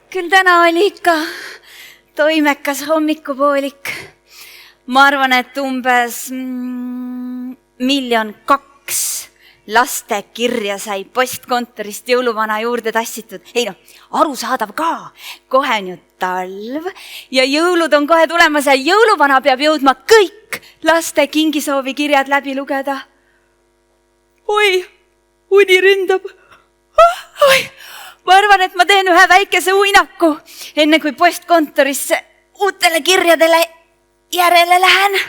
Küll täna oli ikka toimekas hommikupoolik. Ma arvan, et umbes 1,2 miljonit laste kirja sai postkontorist jõuluvana juurde tassitud. Ei no, arusaadav ka. Kohe on ju talv ja jõulud on kohe tulemas ja jõuluvana peab jõudma kõik laste kingisoovi kirjad läbi lugeda. Oi, uni ründab. Oi, ma arvan, et ma teen ühe väikese uinaku, enne kui postkontorisse uutele kirjadele järele lähen.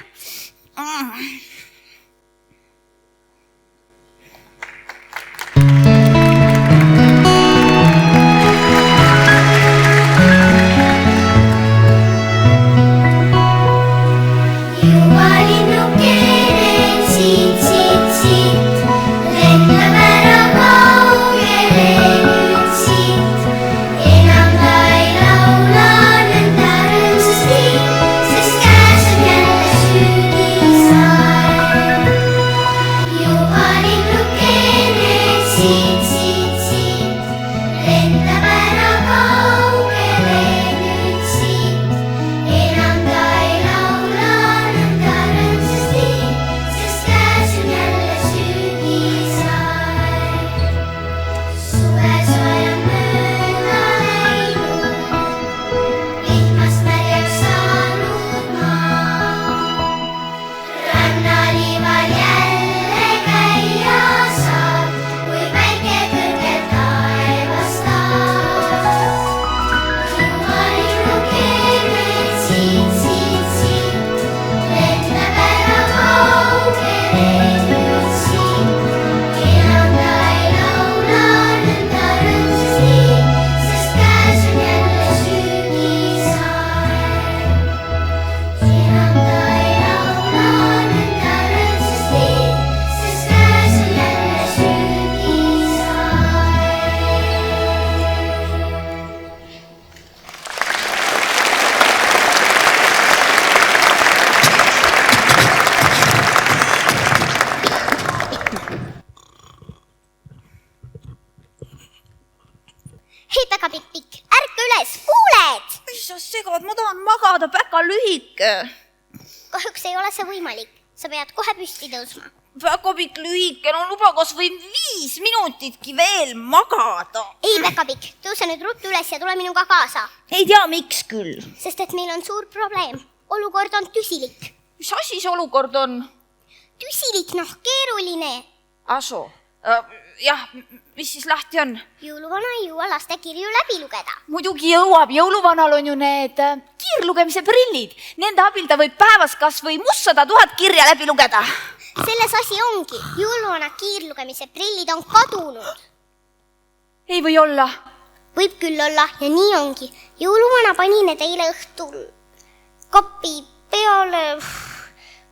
Ma tahan magada, väga lühike. Kahjuks ei ole see võimalik. Sa pead kohe püsti tõusma. Väga pikk lühike, no luba kas või 5 minutitki veel magada. Ei, väga pikk. Tõuse nüüd ruttu üles ja tule minuga kaasa. Ei tea, miks küll. Sest et meil on suur probleem. Olukord on tüsilik. Mis asi see olukord on? Tüsilik, keeruline. Aso. Jah, mis siis lahti on? Jõuluvana ei jõua laste kirju läbi lugeda. Muidugi jõuab, jõuluvanal on ju need kiirlugemise prillid. Nende abil ta võib päevas kas või 100 000 kirja läbi lugeda. Selles asi ongi. Jõuluvana kiirlugemise prillid on kadunud. Ei või olla? Võib küll olla ja nii ongi. Jõuluvana pani need eile õhtul kapi peale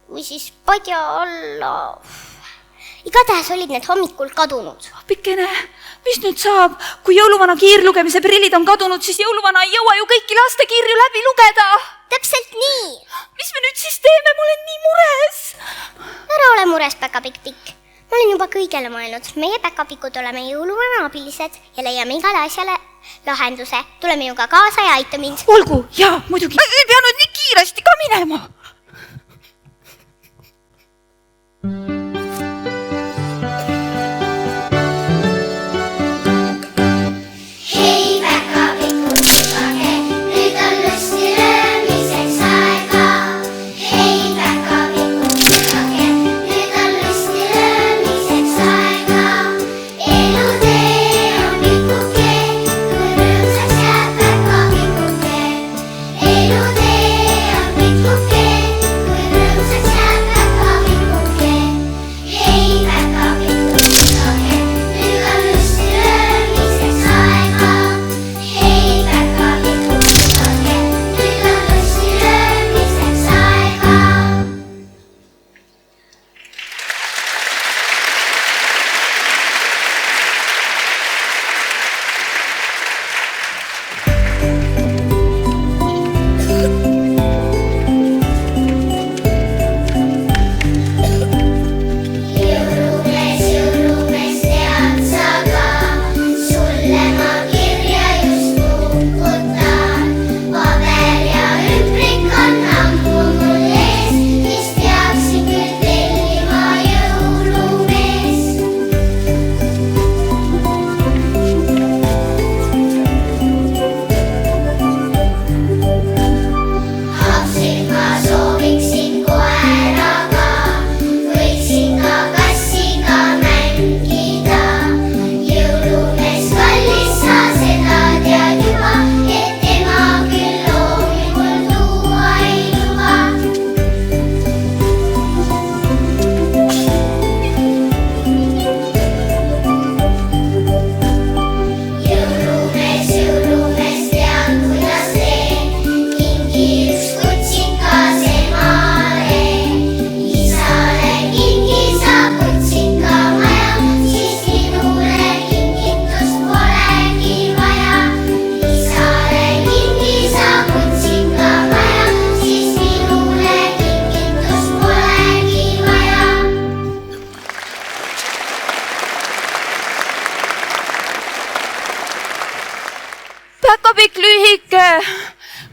või siis padja alla. Igatahes olid need hommikul kadunud. Pikene, mis nüüd saab? Kui jõuluvana kiirlugemise prillid on kadunud, siis jõuluvana ei jõua ju kõiki laste kirju läbi lugeda. Täpselt nii. Mis me nüüd siis teeme? Ma olen nii mures. Ära ole mures, Päkapikk. Ma olen juba kõigele mõelnud. Meie Päkapikud oleme jõuluvana abilised ja leiame igale asjale lahenduse. Tule minuga kaasa ja aita mind. Olgu, jaa, muidugi. Ei pea nüüd nii kiiresti ka minema. Okay. Päkapikk lühike.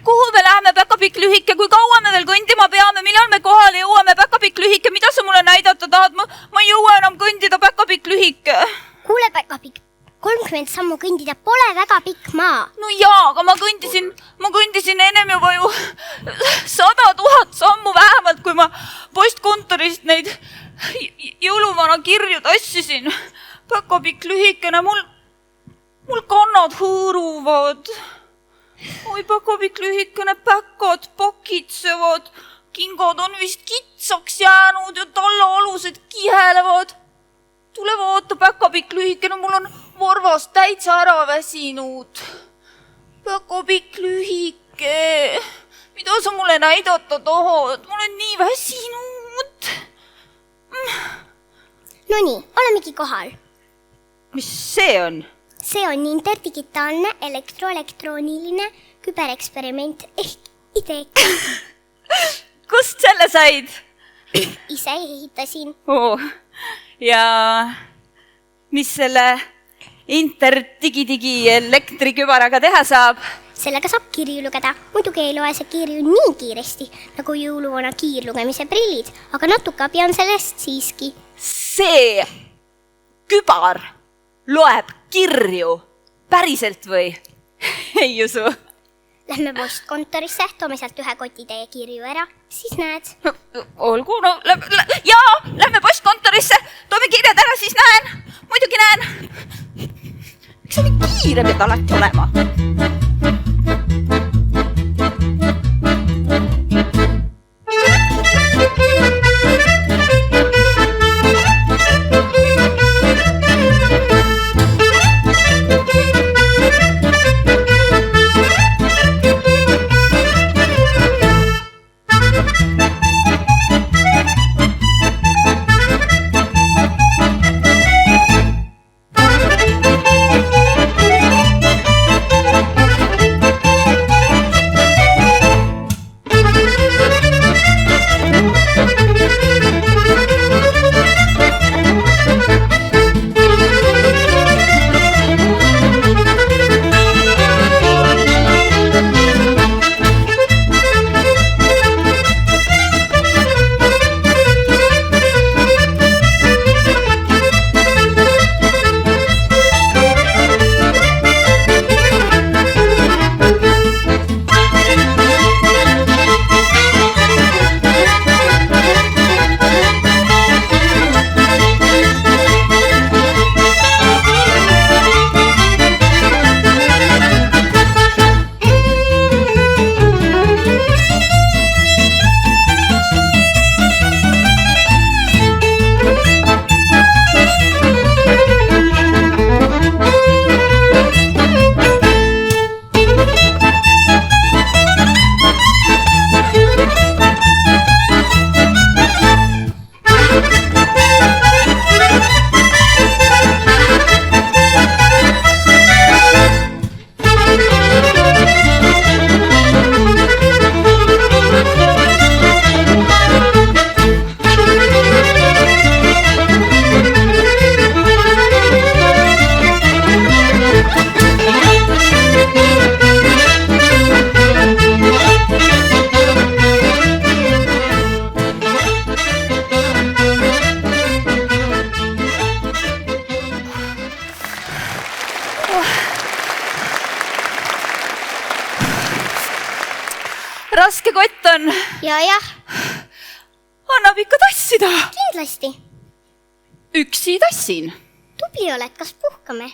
Kuhu me läheme, Päkapikk lühike? Kui kaua me veel kõndima peame? Millal me kohale jõuame, Päkapikk lühike? Mida sa mulle näidata tahad? Ma ei jõua enam kõndida, Päkapikk lühike. Kuule, Päkapikk, 30 sammu kõndida pole väga pikk maa. No jaa, aga ma kõndisin ennem juba ju 100 000 sammu vähemalt, kui ma postkontorist neid jõuluvana kirju tassisin. Päkapikk lühikene, mul kannad hõõruvad. Oi, Päkapikk lühikene, päkad pakitsevad. Kingad on vist kitsaks jäänud ja tallaalused kihelevad. Tule vaata, Päkapikk lühikene, mul on varvas täitsa ära väsinud. Päkapikk lühike, mida sa mulle näidata tahad? Ma olen nii väsinud. Nonii, olemegi kohal. Mis see on? See on interdigitaalne elektroelektrooniline kübereksperiment ehk IDEK. Kust selle said? Ise ehitasin. Ja mis selle interdigidigi elektrikübaraga teha saab? Sellega saab kirju lugeda. Muidugi ei loe see kirju nii kiiresti, nagu jõuluvana kiirlugemise prillid, aga natuke abi on sellest siiski. See kübar loeb kirju. Päriselt või? Ei usu. Lähme postkontorisse, toome sealt ühe kotitäie kirju ära, siis näed. Olgu, no lähme postkontorisse, toome kirjad ära, siis näen. Muidugi näen. Miks sa nii kiire pead alati olema? Raske kott on. Ja. Annab ikka tassida. Kindlasti. Üksi tassin. Tubli oled, kas puhkame?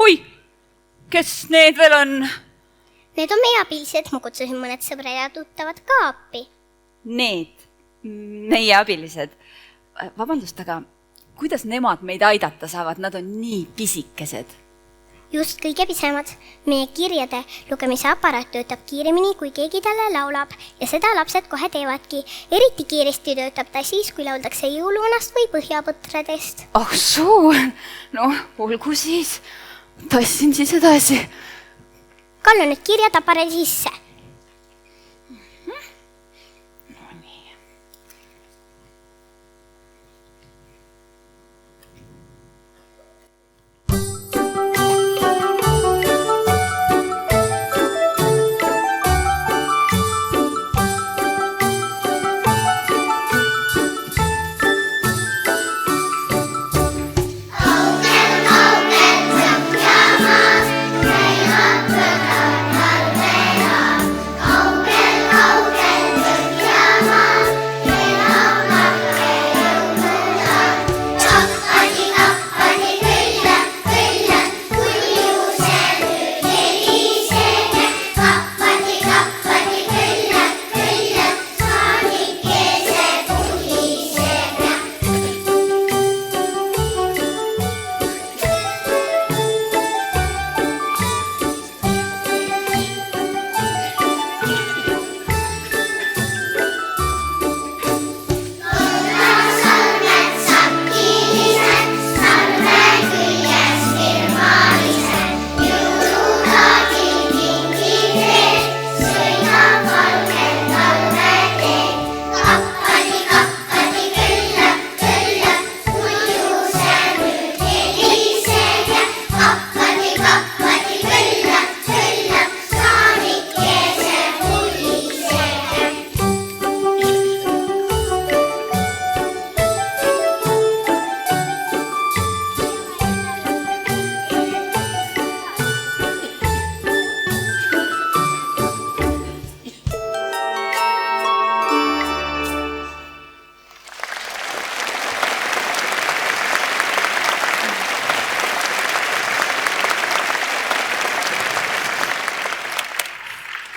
Oi, kes need veel on? Need on meie abilised, ma kutsusin mõned sõbra ja tuttavad ka appi. Need, meie abilised. Vabandust, aga kuidas nemad meid aidata saavad? Nad on nii pisikesed. Just kõige pisemad. Meie kirjade lugemise aparaat töötab kiiremini, kui keegi talle laulab ja seda lapsed kohe teevadki. Eriti kiiresti töötab ta siis, kui lauldakse jõuluvanast või põhjapõtradest. Ah suu, no olgu siis. Tassin siis edasi. Kallu nüüd kirjad aparaadi sisse.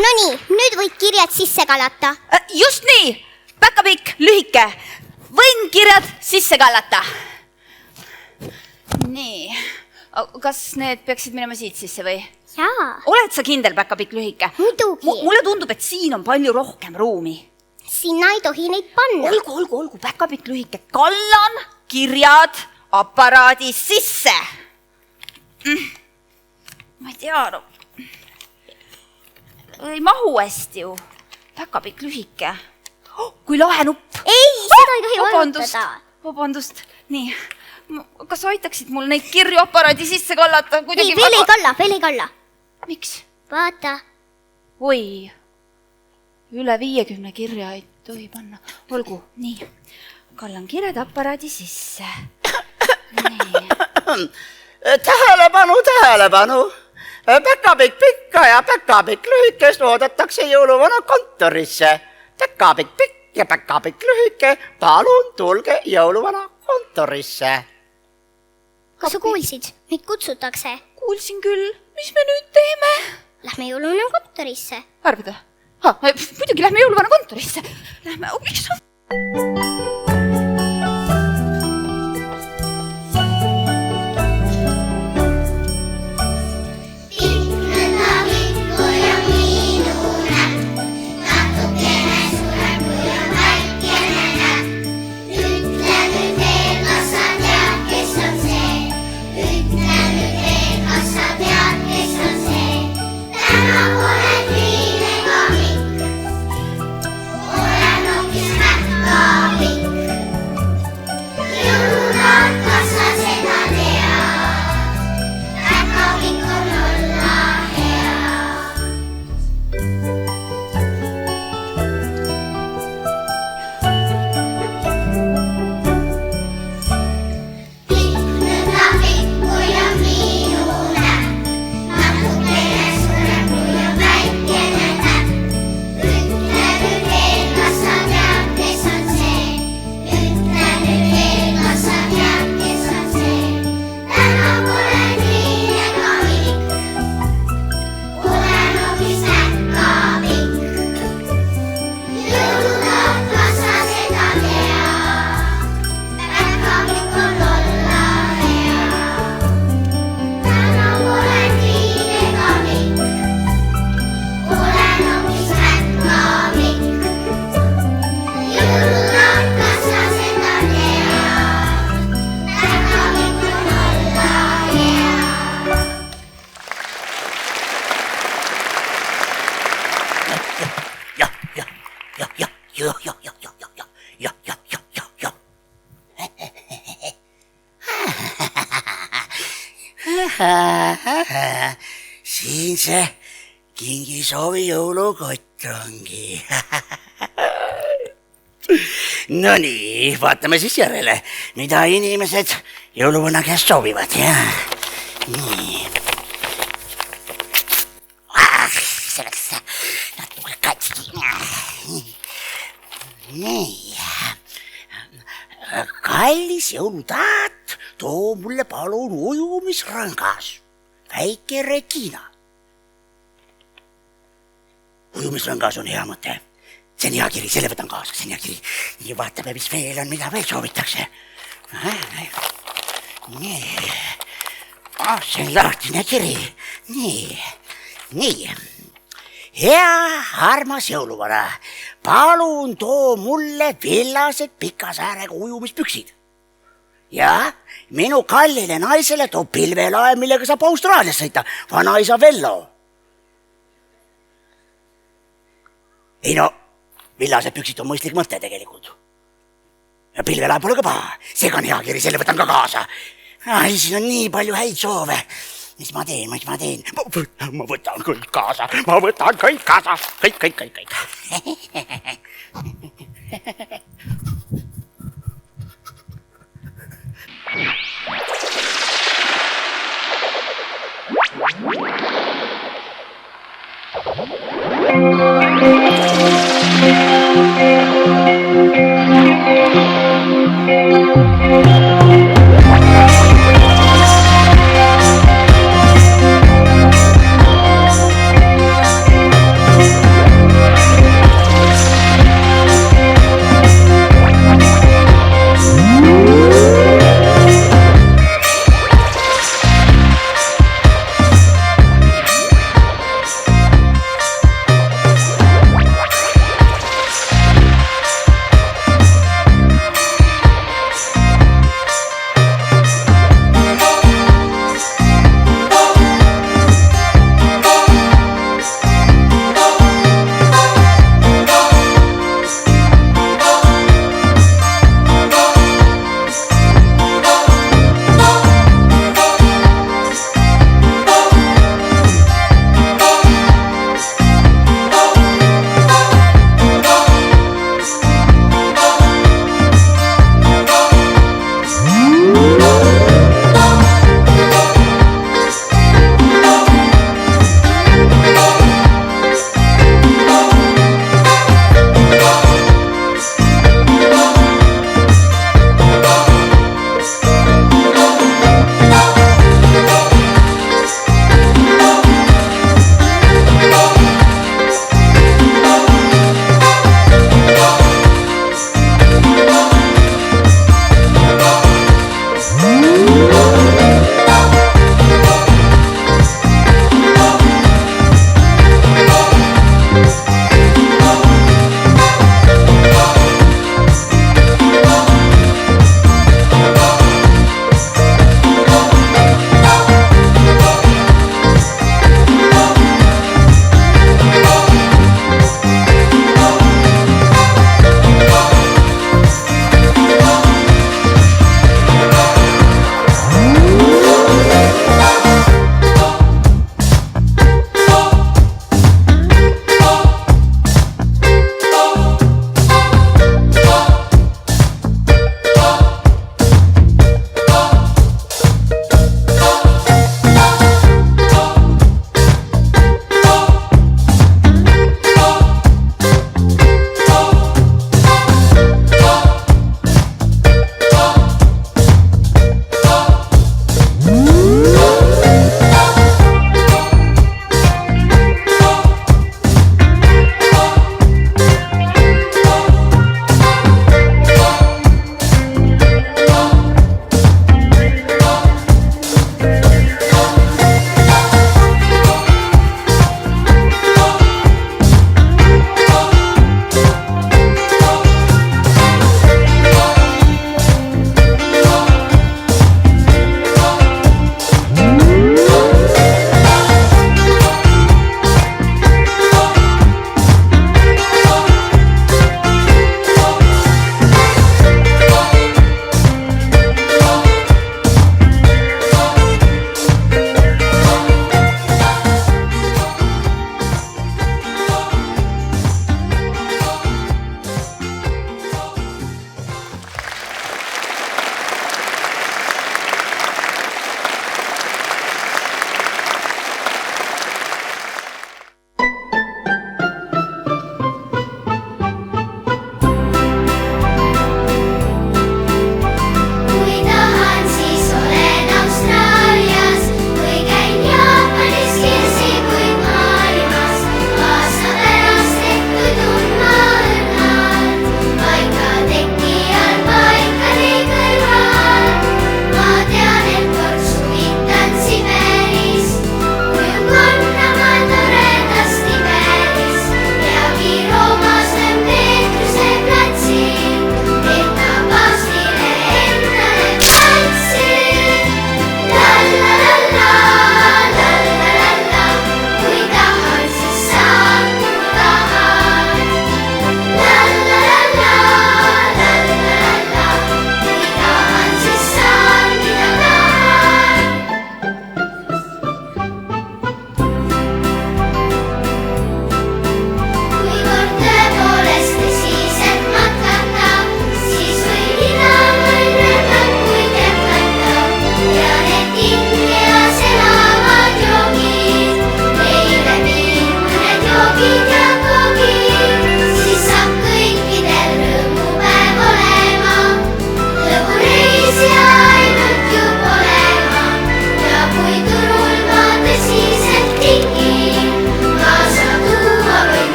Nonii, nüüd võid kirjad sisse kallata. Just nii, päkapikk, lühike. Võin kirjad sisse kallata. Nii, kas need peaksid minema siit sisse või? Jaa. Oled sa kindel, päkapikk, lühike? Muidugi. Mulle tundub, et siin on palju rohkem ruumi. Sinna ei tohi neid panna. Olgu, päkapikk, lühike. Kallan kirjad aparaadi sisse. Ma ei tea, no. Ei mahu hästi ju. Päkapikk, lühike. Kui lahe nupp. Ei, seda ei tohi vajutada. Vabandust. Nii, kas aitaksid mul neid kirju aparaadi sisse kallata? Ei, veel ei kalla. Miks? Vaata. Oi, üle 50 kirja ei tohi panna. Olgu, nii. Kallan kirjad aparaadi sisse. Nii. Tähelepanu. Päkapikk pikka ja päkapikk lühikest oodatakse jõuluvana kontorisse. Päkapikk pikk ja päkapikk lühike, palun tulge jõuluvana kontorisse. Kas sa kuulsid? Meid kutsutakse. Kuulsin küll. Mis me nüüd teeme? Lähme jõuluvana kontorisse. Arvad? Muidugi lähme jõuluvana kontorisse. Lähme, miks sa... Siin see kingisoovi jõulukott ongi. No nii, vaatame siis järele, mida inimesed jõuluvana käest soovivad. Nii. See läks natuke katski. Nii. Kallis jõulutaat, too mulle palun ujumisrõngas. Väike Regina. Ujumisrõngas on hea mõte. See on hea kiri, selle võtan kaasa, see on hea kiri. Nii, vaatame, mis veel on, mida veel soovitakse. Nii. See on lahtine kiri. Nii. Hea armas jõuluvana, palun too mulle villased pika säärega ujumispüksid. Ja minu kallile naisele too pilvelaev, millega saab Austraalias sõita, vanaisa Vello. Ei no, villased püksid on mõistlik mõte tegelikult. Ja pilvelaev pole ka paha, seega on hea kiri, selle võtan ka kaasa. Siin on nii palju häid soove. Mis ma teen? Ma võtan kõik kaasa. Kõik.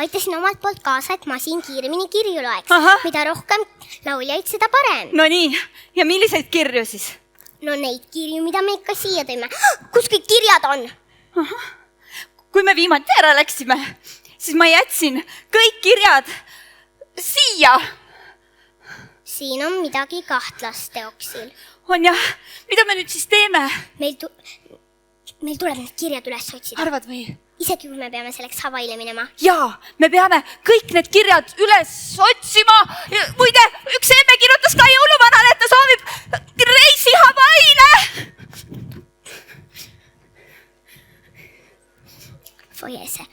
aitasin omalt poolt kaasa, et masin kiiremini kirju loeks. Mida rohkem lauljaid, seda parem. No nii, ja milliseid kirju siis? No neid kirju, mida me ikka siia tõime. Kus kõik kirjad on? Kui me viimati ära läksime, siis ma jätsin kõik kirjad siia. Siin on midagi kahtlast teoksil. On jah, mida me nüüd siis teeme? Meil tuleb need kirjad üles otsida. Arvad või? Isegi kui me peame selleks Havaile minema. Jaa, me peame kõik need kirjad üles otsima. Muide, üks emme kirjutas ka jõuluvanale, et ta soovib reisi Havaile. Foiese.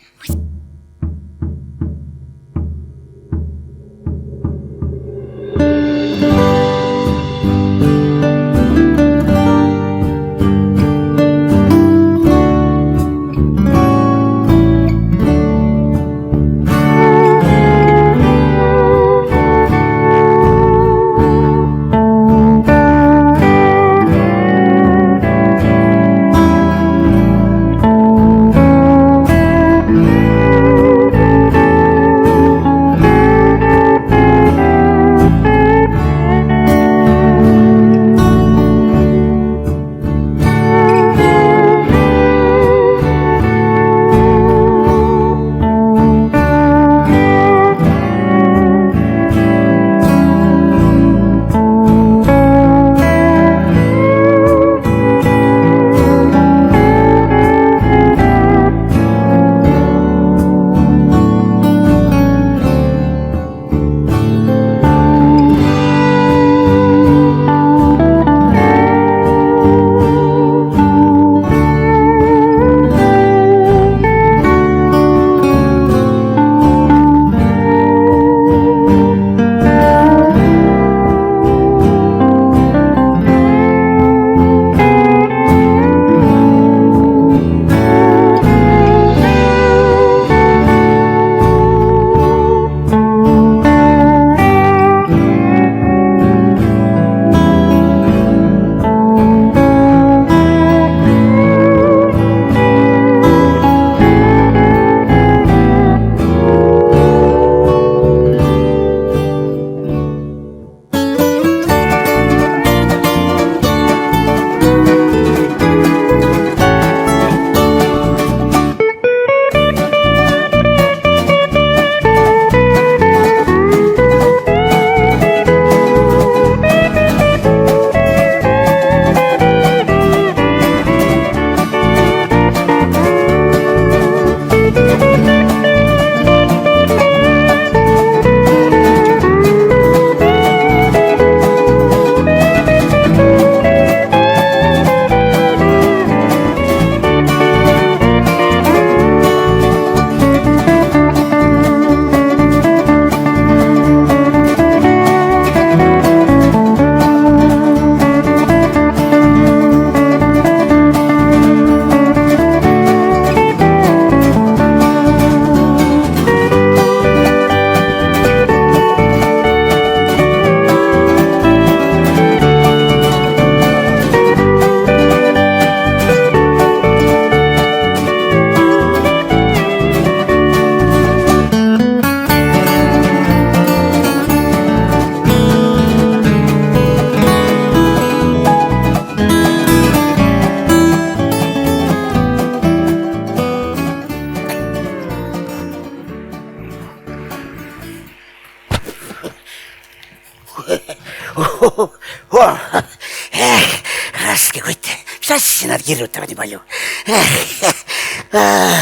Raske kutt, mis asja nad kirjutavad nii palju?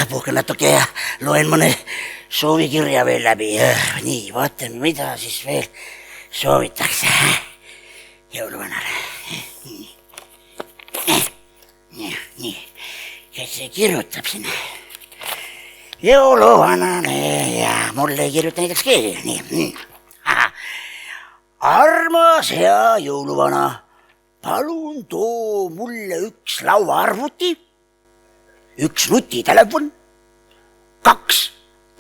Puhkan natuke ja loen mõne soovikirja veel läbi. Nii, vaatame, mida siis veel soovitakse jõuluvanale. Nii, kes see kirjutab sinna? Jõuluvanale ja mulle ei kirjuta näiteks keegi. Nii. Armas hea jõuluvana, palun too mulle üks lauaarvuti, üks nutitelefon, 2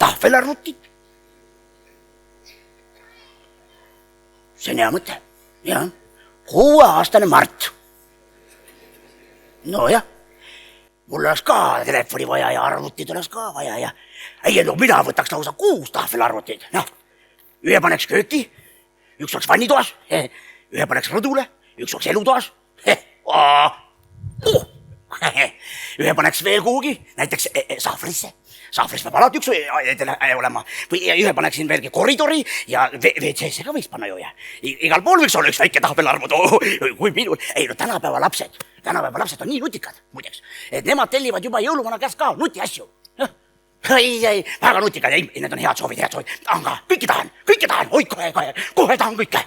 tahvelarvutit. See on hea mõte, jah. 6-aastane Mart. No jah, mul oleks ka telefoni vaja ja arvutid oleks ka vaja ja ei, no mina võtaks lausa 6 tahvelarvutit. Noh, ühe paneks kööki, üks oleks vannitoas, ühe paneks rõdule, üks oleks elutoas. Ühe paneks veel kuhugi, näiteks sahvrisse. Sahvris peab alati üks olema. Või ühe paneksin veelgi koridori ja WC-sse ka võiks panna ju. Igal pool võiks olla üks väike tahvelarvud. Kui minul. Ei, no tänapäeva lapsed on nii nutikad, muideks. Et nemad tellivad juba jõuluvana käest ka nuti asju. Ei, väga nutikad. Ei, need on head soovid. Tahan ka, kõike tahan. Oi, kohe tahan kõike.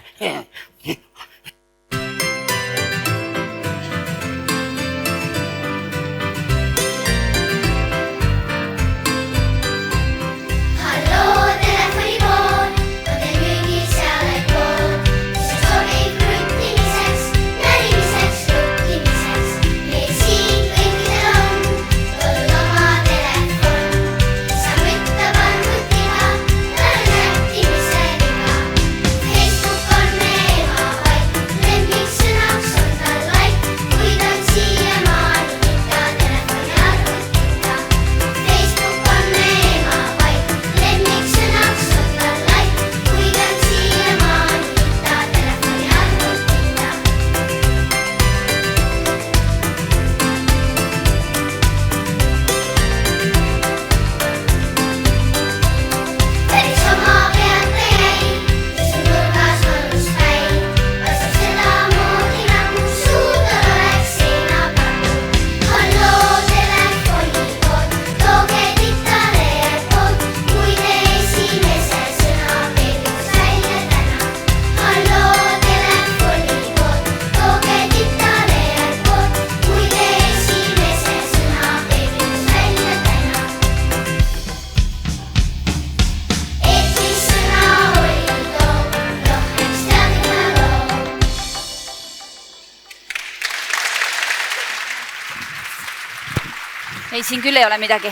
Ei, siin küll ei ole midagi.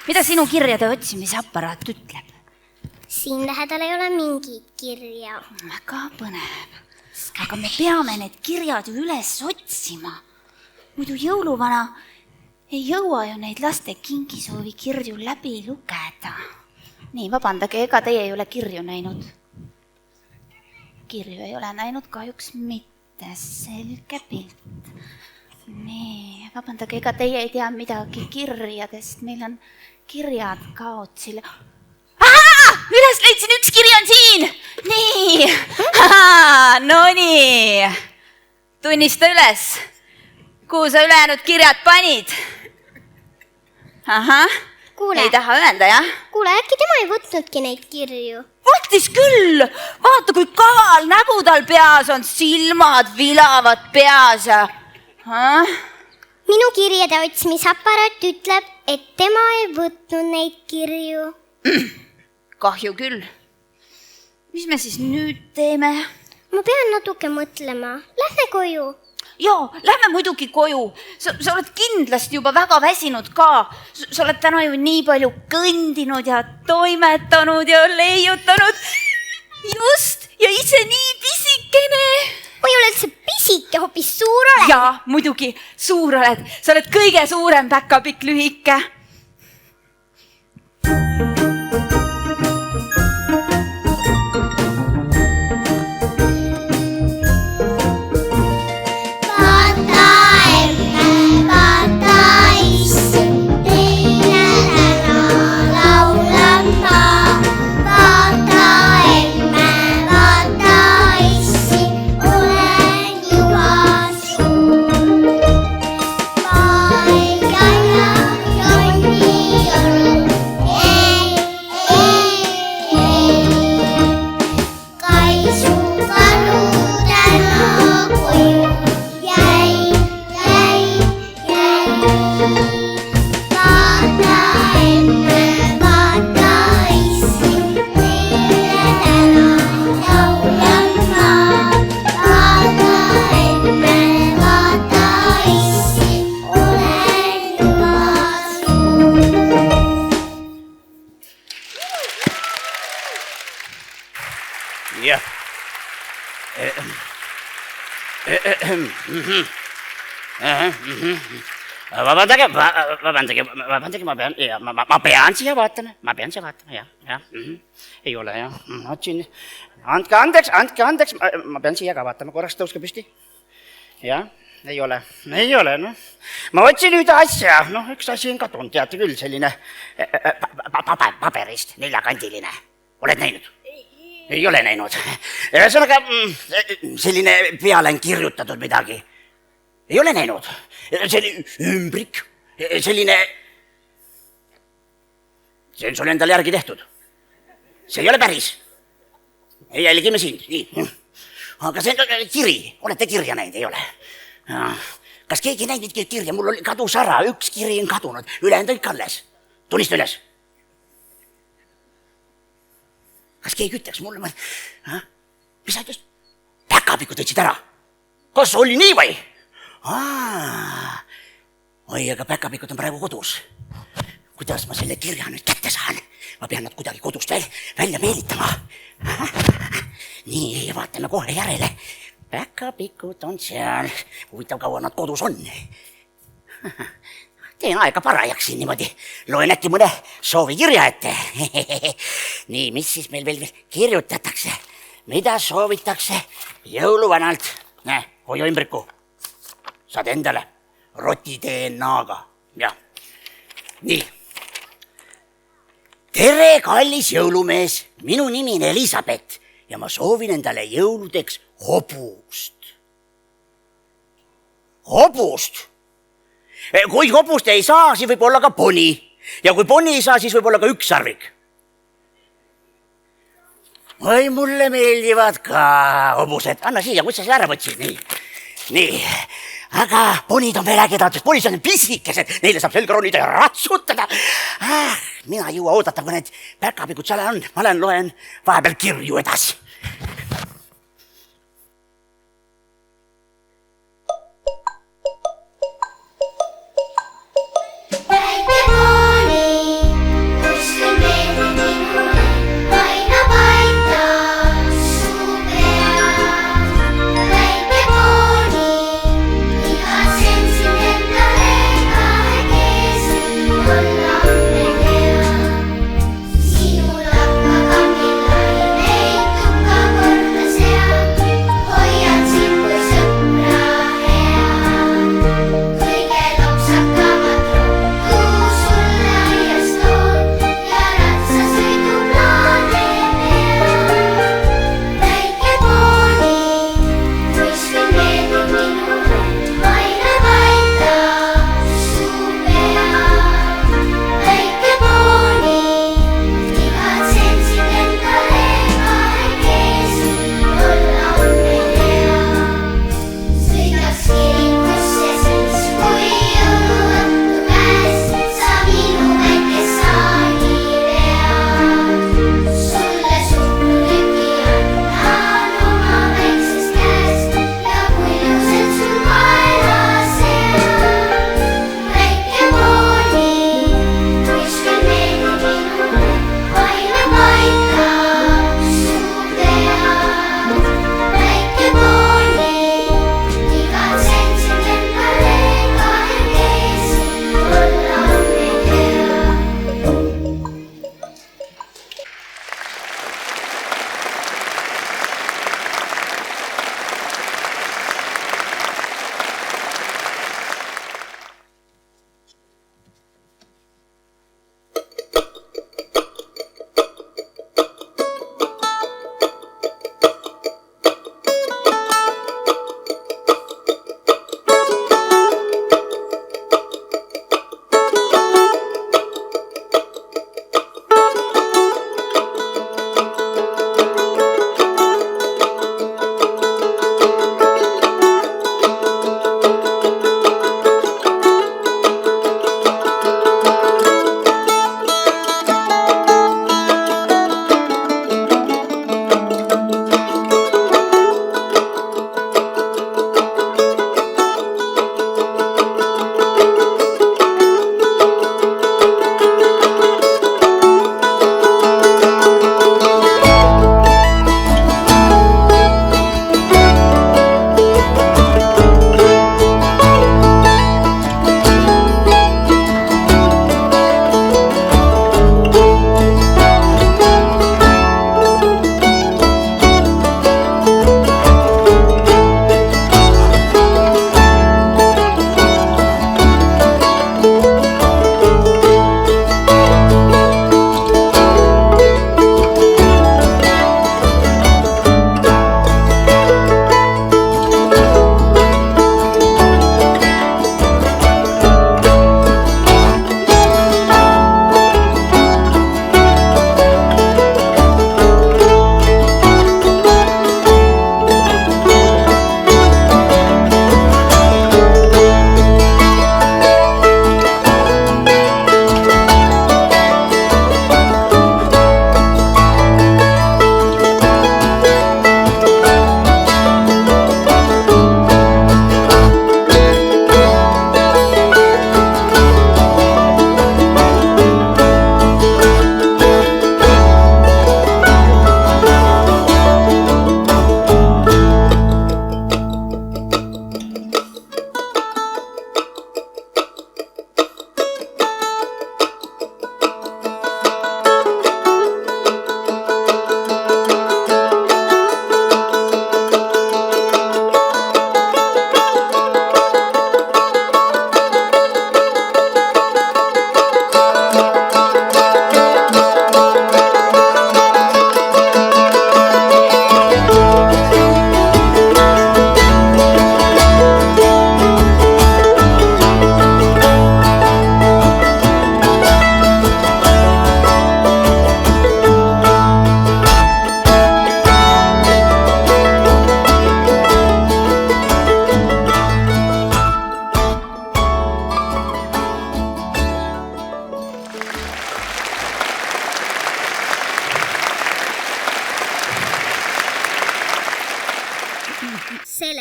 Mida sinu kirjade otsimise aparaat ütleb? Siin lähedal ei ole mingit kirja. Väga põnev. Aga me peame need kirjad ju üles otsima. Muidu jõuluvana ei jõua ju neid laste kingisoovi kirju läbi lugeda. Nii, vabandage, ega teie ei ole kirju näinud? Kirju ei ole näinud kahjuks mitte. Selge pilt. Nii, vabandage, ega teie ei tea midagi kirjadest. Meil on kirjad ka otsile. Üles leidsin, üks kiri on siin! Nii! No nii! Tunnista üles. Kuhu sa ülejäänud kirjad panid? Kuule. Ei taha öelda, jah? Kuule, äkki tema ei võtnudki neid kirju? Võttis küll! Vaata, kui kaval nägu tal peas on. Silmad vilavad peas ja... Minu kirjade otsimisaparaat ütleb, et tema ei võtnud neid kirju. Kahju küll. Mis me siis nüüd teeme? Ma pean natuke mõtlema. Lähme koju. Joo, lähme muidugi koju. Sa oled kindlasti juba väga väsinud ka. Sa oled täna ju nii palju kõndinud ja toimetanud ja leiutanud. Just, ja ise nii pisikene. Ma ei ole üldse pisike, hoopis suur oled. Jaa, muidugi, suur oled. Sa oled kõige suurem päkapikk lühike. vabandage, ma pean siia vaatama, jah. Ei ole, jah. Otsin, andke andeks, ma pean siia ka vaatama, korraks tõuske püsti. Jah, ei ole, noh. Ma otsin ühte asja, noh, üks asi on kadunud, teate küll, selline paberist, neljakandiline. Oled näinud? Ei ole näinud. Ühesõnaga, selline peale on kirjutatud midagi. Ei ole näinud. Selline ümbrik, selline... See on sul endale järgi tehtud. See ei ole päris. Jälgime sind. Nii. Aga see on kiri. Olete kirja näinud, ei ole? Kas keegi näinud kirja? Mul oli kadus ära, üks kiri on kadunud. Ülejäänud on ikka alles. Tunnista üles. Kas keegi ütleks mulle, mis sa ütles? Päkapikud võtsid ära. Kas oli nii või? Oi, aga päkapikud on praegu kodus. Kuidas ma selle kirja nüüd kätte saan? Ma pean nad kuidagi kodust välja meelitama. Nii, vaatame kohe järele. Päkapikud on seal. Huvitav, kaua nad kodus on. Teen aega parajaks siin niimoodi. Loen äkki mõne soovikirja ette. Nii, mis siis meil veel kirjutatakse? Mida soovitakse jõuluvanalt? Hoia ümbriku. Saad endale roti DNA-ga. Jah. Nii. Tere, kallis jõulumees. Minu nimi on Elisabeth ja ma soovin endale jõuludeks hobust. Hobust? Kui hobust ei saa, siis võib olla ka poni. Ja kui poni ei saa, siis võib olla ka ükssarvik. Oi, mulle meeldivad ka hobused. Anna siia, kus sa selle ära võtsid? Nii. Aga ponid on veel ägedad, sest ponid on pisikesed. Neile saab selga ronida ja ratsutada. Mina ei jõua oodata, kui need päkapikud seal on. Ma loen vahepeal kirju edasi. Sinula, aga millal ei leitu ka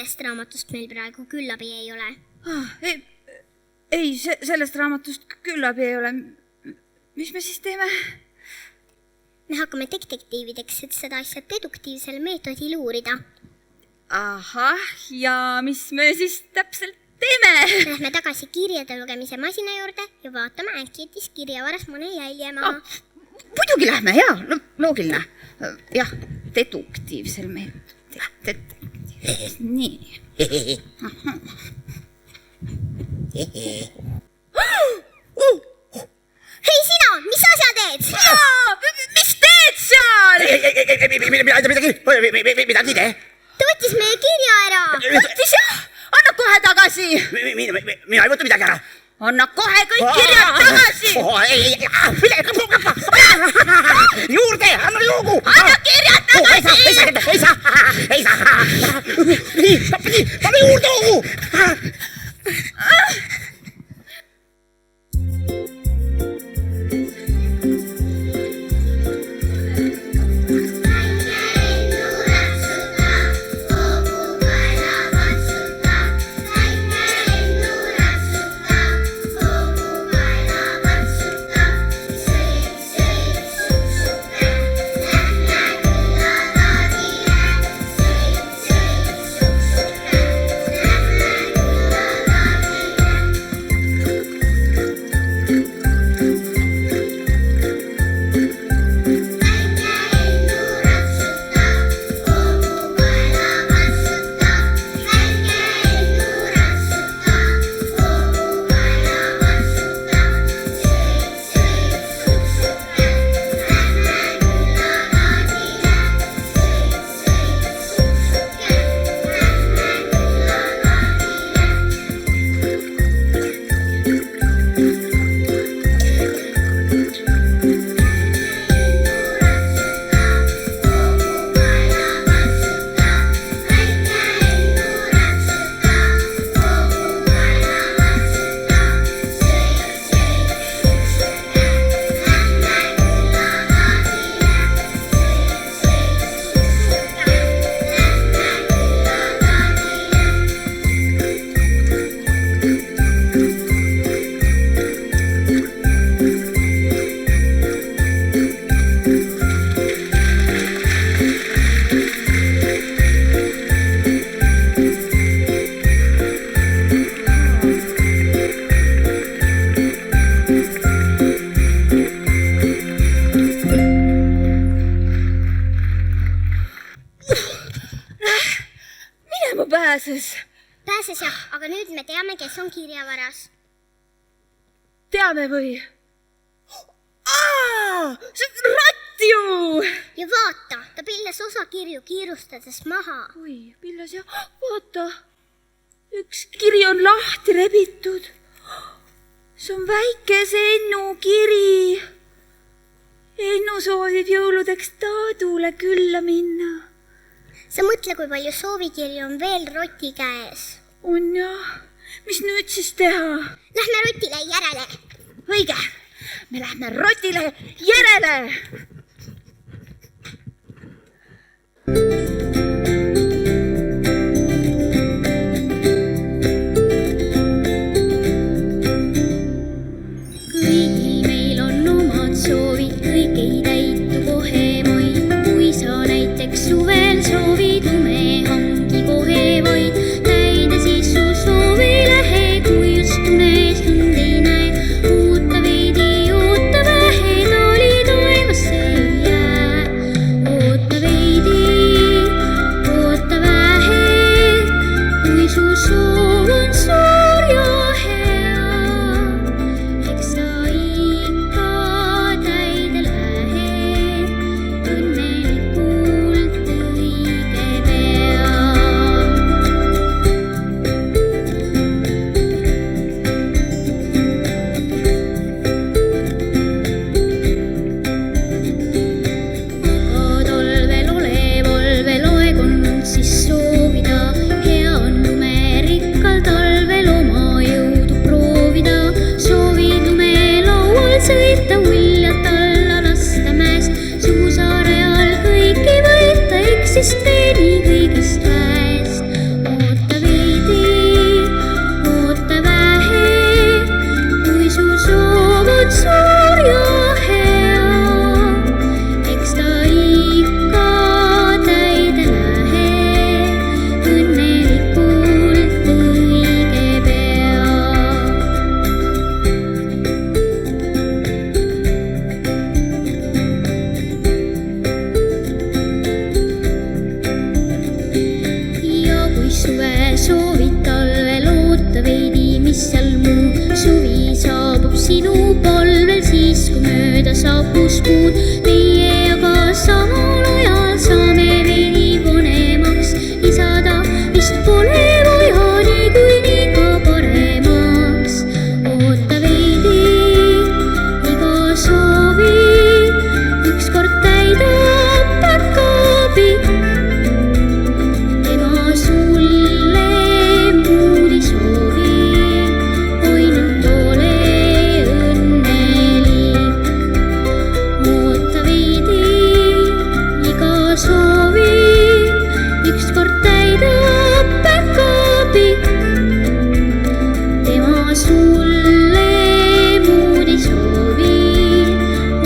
sellest raamatust meil praegu küllabi ei ole. Ei, sellest raamatust küllabi ei ole. Mis me siis teeme? Me hakkame detektiivideks, et seda asja deduktiivsel meetodil uurida. Ahah, ja mis me siis täpselt teeme? Lähme tagasi kirjade lugemise masina juurde ja vaatame, äkki jättis kirjavaras mõne jälje maha. Muidugi lähme, jaa, loogiline. Jah, deduktiivsel meetodil. Nii. Hei sina, mis sa seal teed? Mis teed seal? Midagi tee. Ta võttis meie kirja ära. Võttis jah? Anna kohe tagasi. Mina ei võta midagi ära. Anna kohe kõik kirjad tagasi. Juurde, anna juugu. Anna kirjad tagasi. Ei saa. Nii, anna juurde juugu. Pääses jah, aga nüüd me teame, kes on kirjavaras. Teame või? See on ratt ju! Ja vaata, ta pilles osa kirju kiirustades maha. Oi, pilles ja vaata, üks kiri on lahti rebitud. See on väikese Ennu kiri. Ennu soovib jõuludeks Taadule külla minna. Sa mõtle, kui palju soovikirju on veel Roti käes. On jah. Mis nüüd siis teha? Lähme Rotile järele. Õige. Me lähme Rotile järele. Kõigil meil on omad soovid, kõik ei täitu kohe vaid. Kui sa näiteks suvel soovid lumehangi kohe vaid, täide siis su soovi lähe, kui just unes tund ei näe. Oota veidi, oota vähe, taali taevasse ei jää. Oota veidi, kuud. Meie aga samal ajal saame veidi vanemaks. Lisada vist pole vaja niikuinii ka paremaks. Oota veidi, iga soovi ükskord täidab päkkapi. Tema sulle muud ei soovi, ainult ole õnnelik. Oota veidi, iga soovi ükskord täidab päkkapi. Tema sulle muud ei soovi,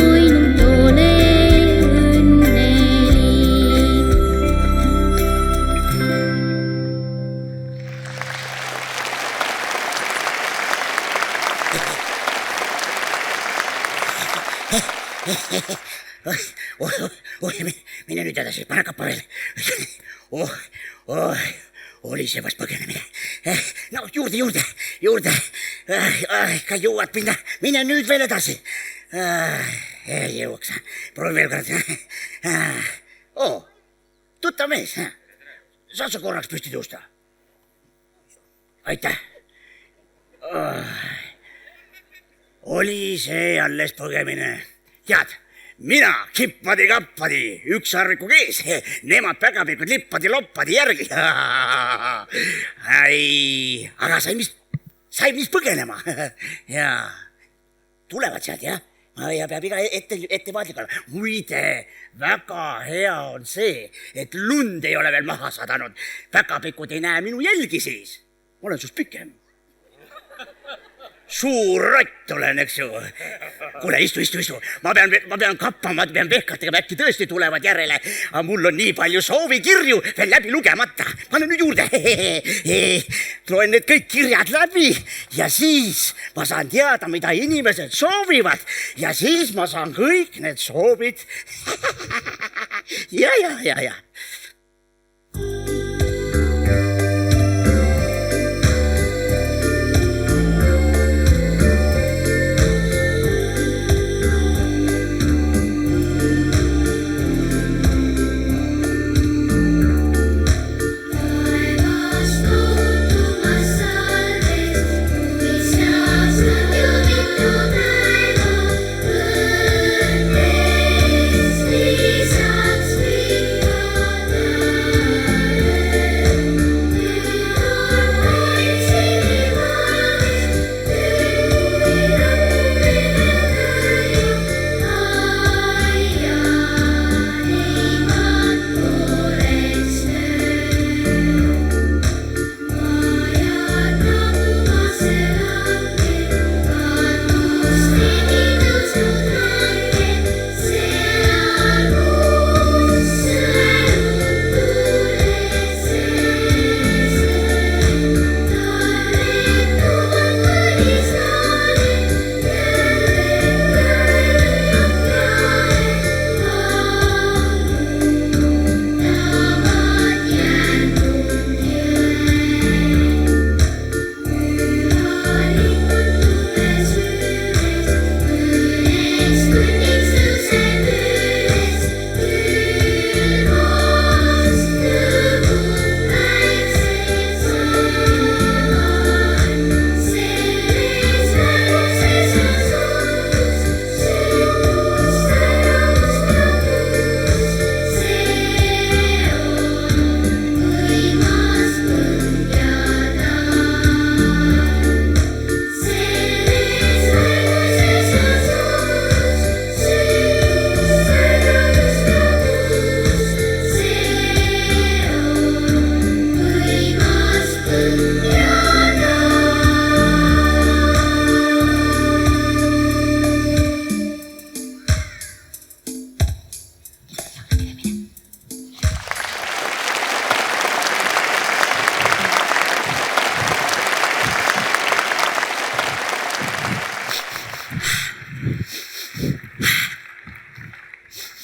ainult ole õnnelik. Mine nüüd edasi, pane kappa veel. Oli see vast põgenemine. No juurde. Ka jõuad minna, mine nüüd veel edasi. Ei jõuaks, proovi veel kord. Tuttav mees, saad sa korraks püsti tõusta? Aitäh. Oli see alles põgemine. Tead, mina kippadi-kappadi, ükssarviku kees, nemad päkapikud lippadi-loppadi järgi. Aga sain vist põgenema. Ja tulevad sealt, jah? Ja peab iga ettevaatlik olema. Muide, väga hea on see, et lund ei ole veel maha sadanud. Päkapikud ei näe minu jälgi siis. Ma olen sust pikem. Suur rott olen, eks ju. Kuule, istu. Ma pean kappama, pean vehkatega, äkki tõesti tulevad järele. Aga mul on nii palju soovikirju veel läbi lugemata. Pane nüüd juurde. Loen need kõik kirjad läbi ja siis ma saan teada, mida inimesed soovivad. Ja siis ma saan kõik need soovid. Ja.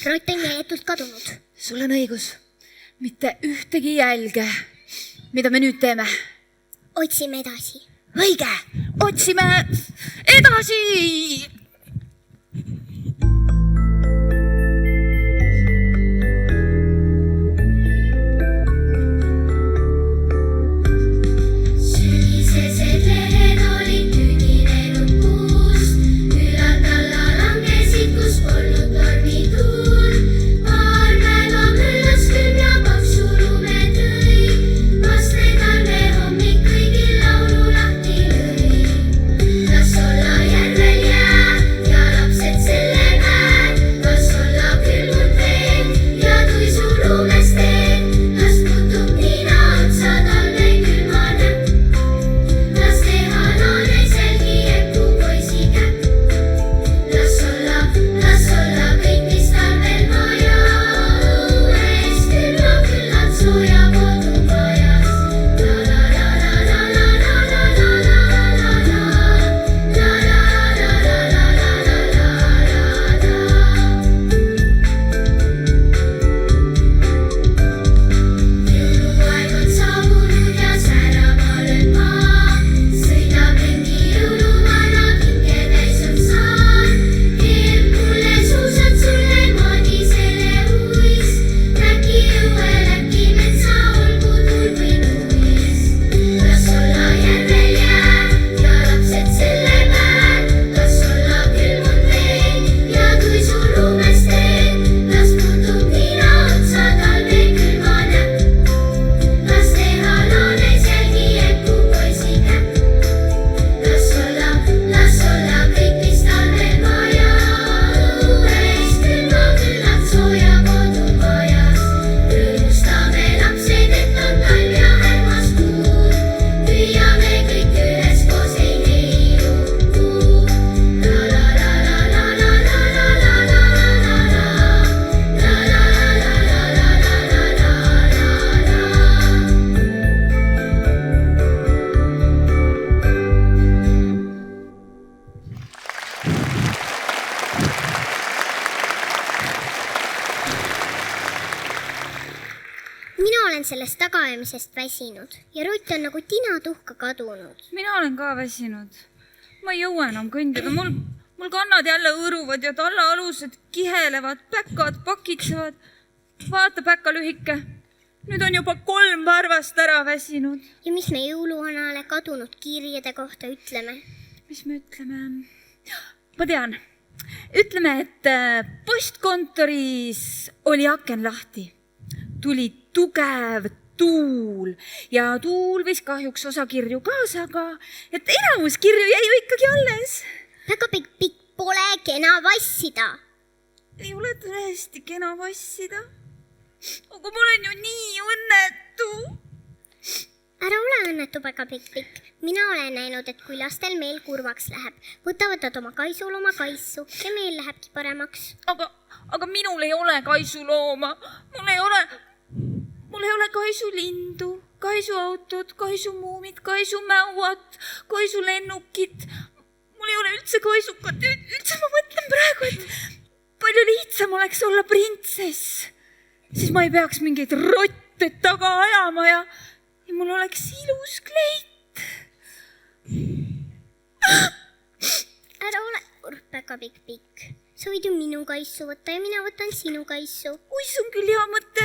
Rott on jäetult kadunud. Sul on õigus. Mitte ühtegi jälge. Mida me nüüd teeme? Otsime edasi. Õige! Otsime edasi! olen sellest tagaajamisest väsinud ja Rutt on nagu tinatuhka kadunud. Mina olen ka väsinud. Ma ei jõua enam kõndida. Mul kannad jälle õõruvad ja tallaalused kihelevad, päkad pakitsevad. Vaata, päka lühike. Nüüd on juba 3 varvast ära väsinud. Ja mis me jõuluvanale kadunud kirjade kohta ütleme? Mis me ütleme? Ma tean. Ütleme, et postkontoris oli aken lahti. Tuli tugev tuul ja tuul võis kahjuks osa kirju kaasa, aga et enamus kirju jäi ju ikkagi alles. Väga pikk pole kena vassida. Ei ole tõesti kena vassida. Aga ma olen ju nii õnnetu. Ära ole õnnetu, väga pikk. Mina olen näinud, et kui lastel meel kurvaks läheb, võtavad nad oma kaisulooma kaisu ja meel lähebki paremaks. Aga minul ei ole kaisulooma. Mul ei ole kaisulindu, kaisuautod, kaisumuumid, kaisumäuad, kaisulennukit. Mul ei ole üldse kaisukat. Üldse ma mõtlen praegu, et palju lihtsam oleks olla printsess. Siis ma ei peaks mingeid rotte taga ajama ja mul oleks ilus kleit. Ära ole kurb, väga pikk. Sa võid ju minu kaisu võtta ja mina võtan sinu kaisu. Oi, see on küll hea mõte.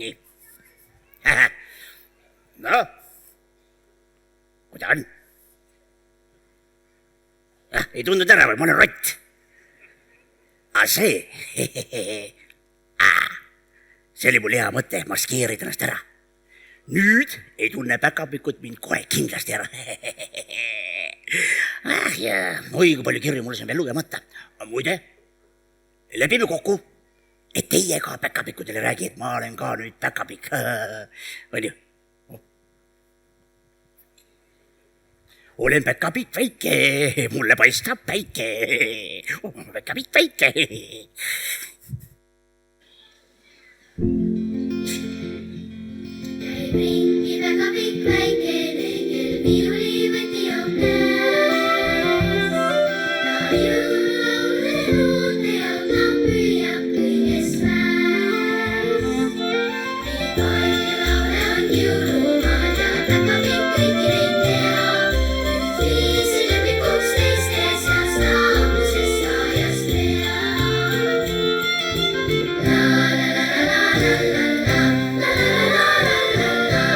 nii. No, kuida on? Ei tundnud ära või? Ma olen rott. See. See oli mul hea mõte maskeerida ennast ära. Nüüd ei tunne päkapikut mind kohe kindlasti ära. Ja oi, kui palju kirju mulle siin veel lugemata. Muide, lepime kokku, et teie ka päkapikutele räägi, et ma olen ka nüüd päkapik. On ju? Olen päkapik väike, mulle paistab päike. Päkapik väike. Käib ringi päkapik väike, kel viiulivõti on käes. Ta jõulaule luute ja ta püüab kõigest väes. Nii palju laule on jõulumaal ja päkapik kõiki neid teab. Viisi lepikuks teiste seas laulmisest ajast veab. La la la la la la la la la la la.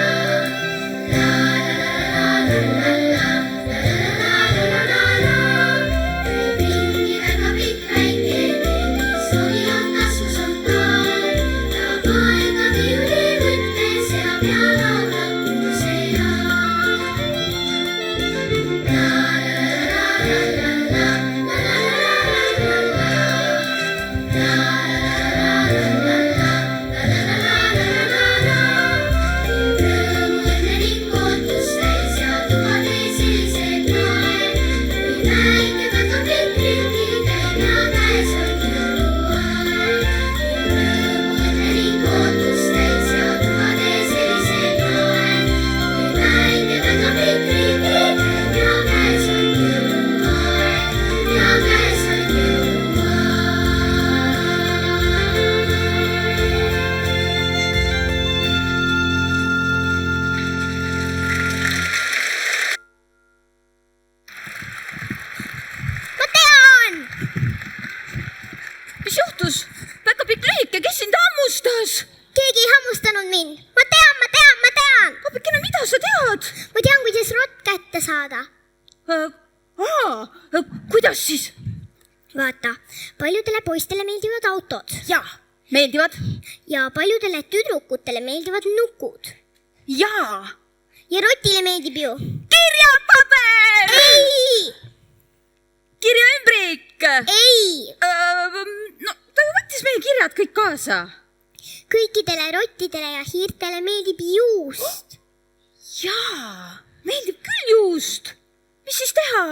Mis juhtus? Päkapikk lühike, kes sind hammustas? Keegi ei hammustanud mind. Ma tean. Papikene, mida sa tead? Ma tean, kuidas rott kätte saada. Kuidas siis? Vaata, paljudele poistele meeldivad autod. Jaa, meeldivad. Ja paljudele tüdrukutele meeldivad nukud. Jaa. Ja rotile meeldib ju. Kirjapaber! Ei! Kirjaümbrik! Ei! No, ta ju võttis meie kirjad kõik kaasa. Kõikidele rottidele ja hiirtele meeldib juust. Jaa, meeldib küll juust. Mis siis teha?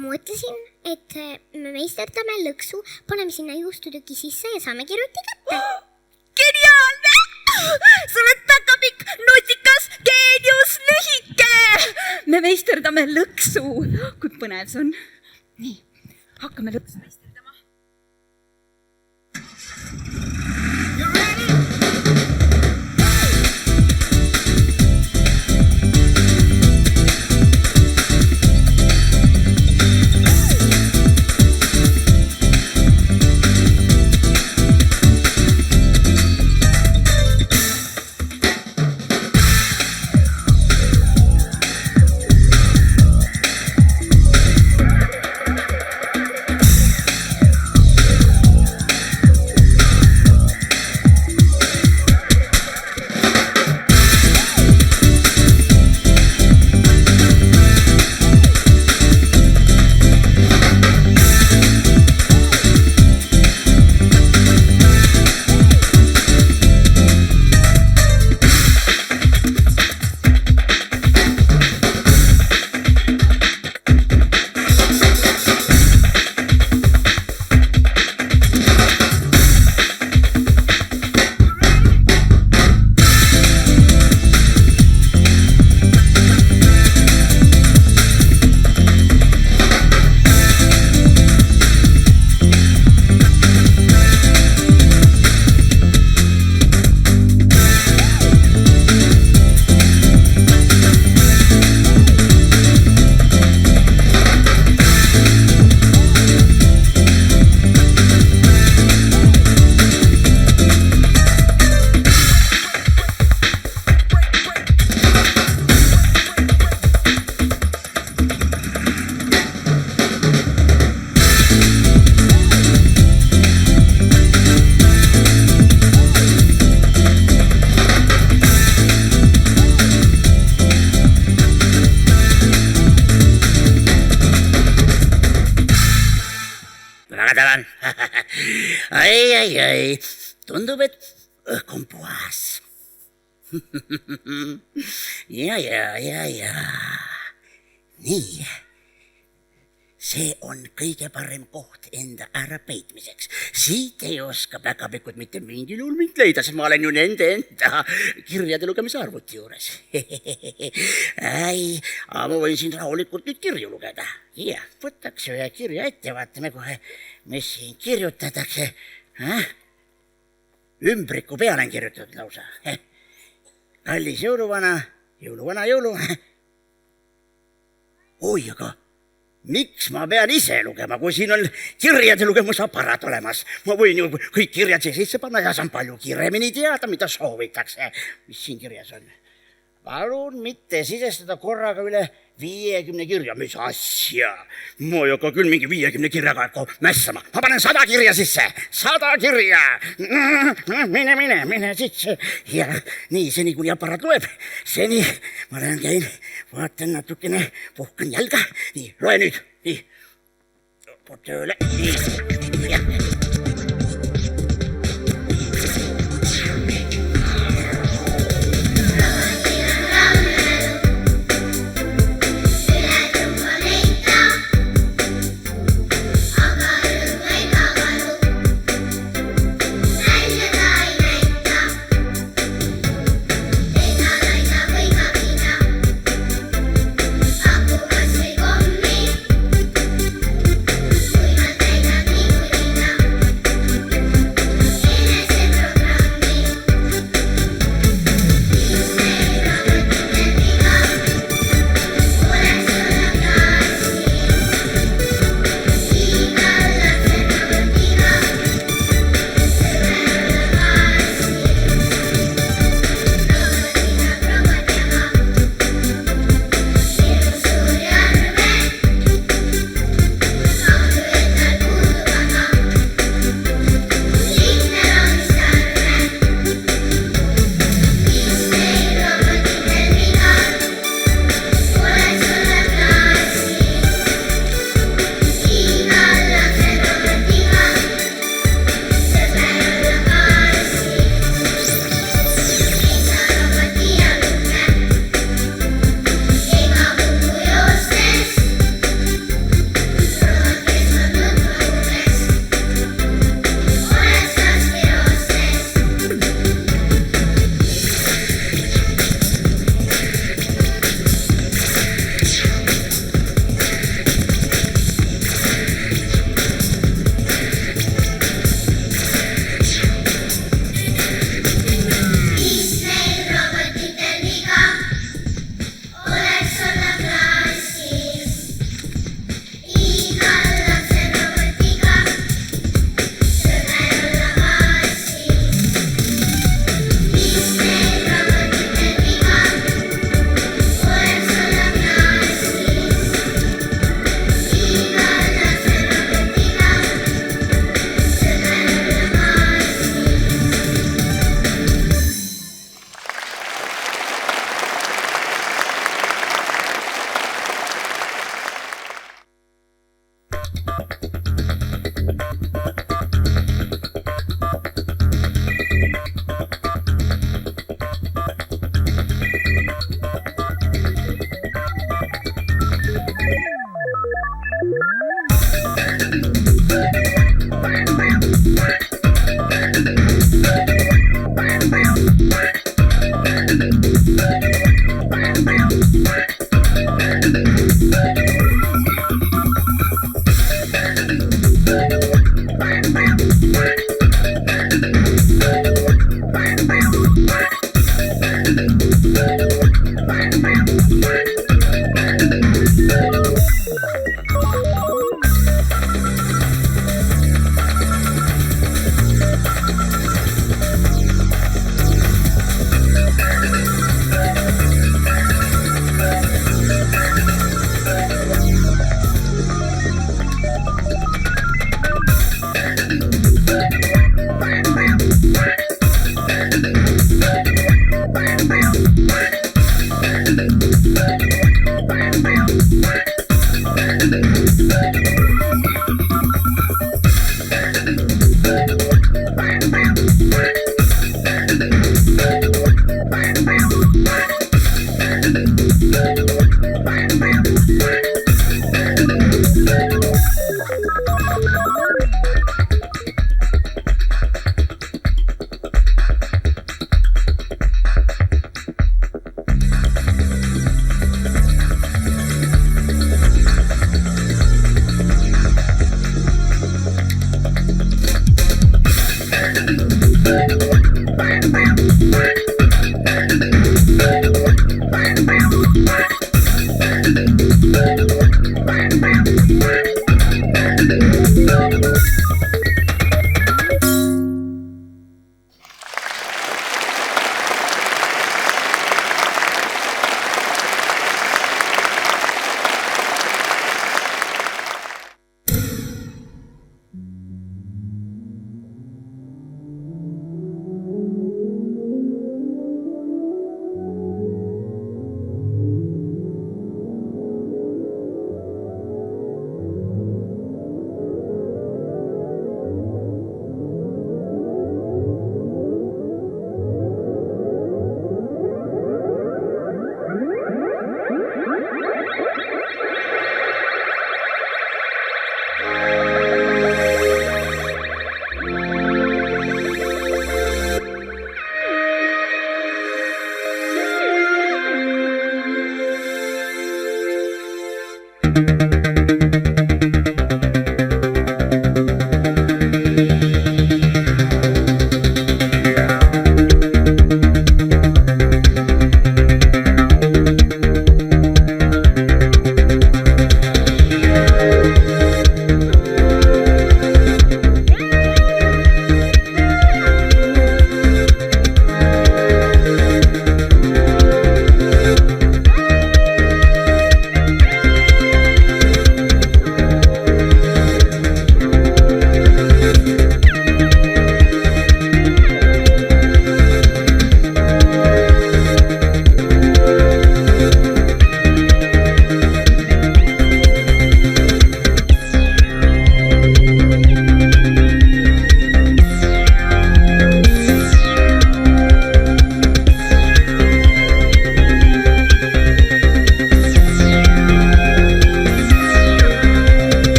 Mõtlesin, et me meisterdame lõksu, paneme sinna juustutüki sisse ja saamegi roti kätte. Geniaalne! Sa oled päkapikk, nutikas, geenius, lühike! Me meisterdame lõksu. Kui põnev see on. Nii, hakkame lõksu meisterdama. tänan. ai, tundub, et õhk on puhas. ja. nii, see on kõige parem koht enda ärapeitmiseks. siit ei oska päkapikud mitte mingil juhul mind leida, sest ma olen ju nende enda kirjade lugemise arvuti juures. aga ma võin siin rahulikult nüüd kirju lugeda. ja, võtaks ühe kirja ette, vaatame kohe, mis siin kirjutatakse. ümbriku peale on kirjutatud lausa. kallis jõuluvana, jõuluvana. oi, aga miks ma pean ise lugema, kui siin on kirjade lugemusaparaat olemas? ma võin ju kõik kirjad siia sisse panna ja saan palju kiiremini teada, mida soovitakse. mis siin kirjas on? palun mitte sisestada korraga üle 50 kirja. Mis asja? Ma ei hakka küll mingi 50 kirjaga mässama. Ma panen 100 kirja sisse. 100 kirja. Mine sisse. Ja nii, seni kuni aparaat loeb. Seni ma lähen käin, vaatan natukene, puhkan jalga. Nii, loe nüüd. Nii. Tööle. Nii. Ja. Kui nad täidad nii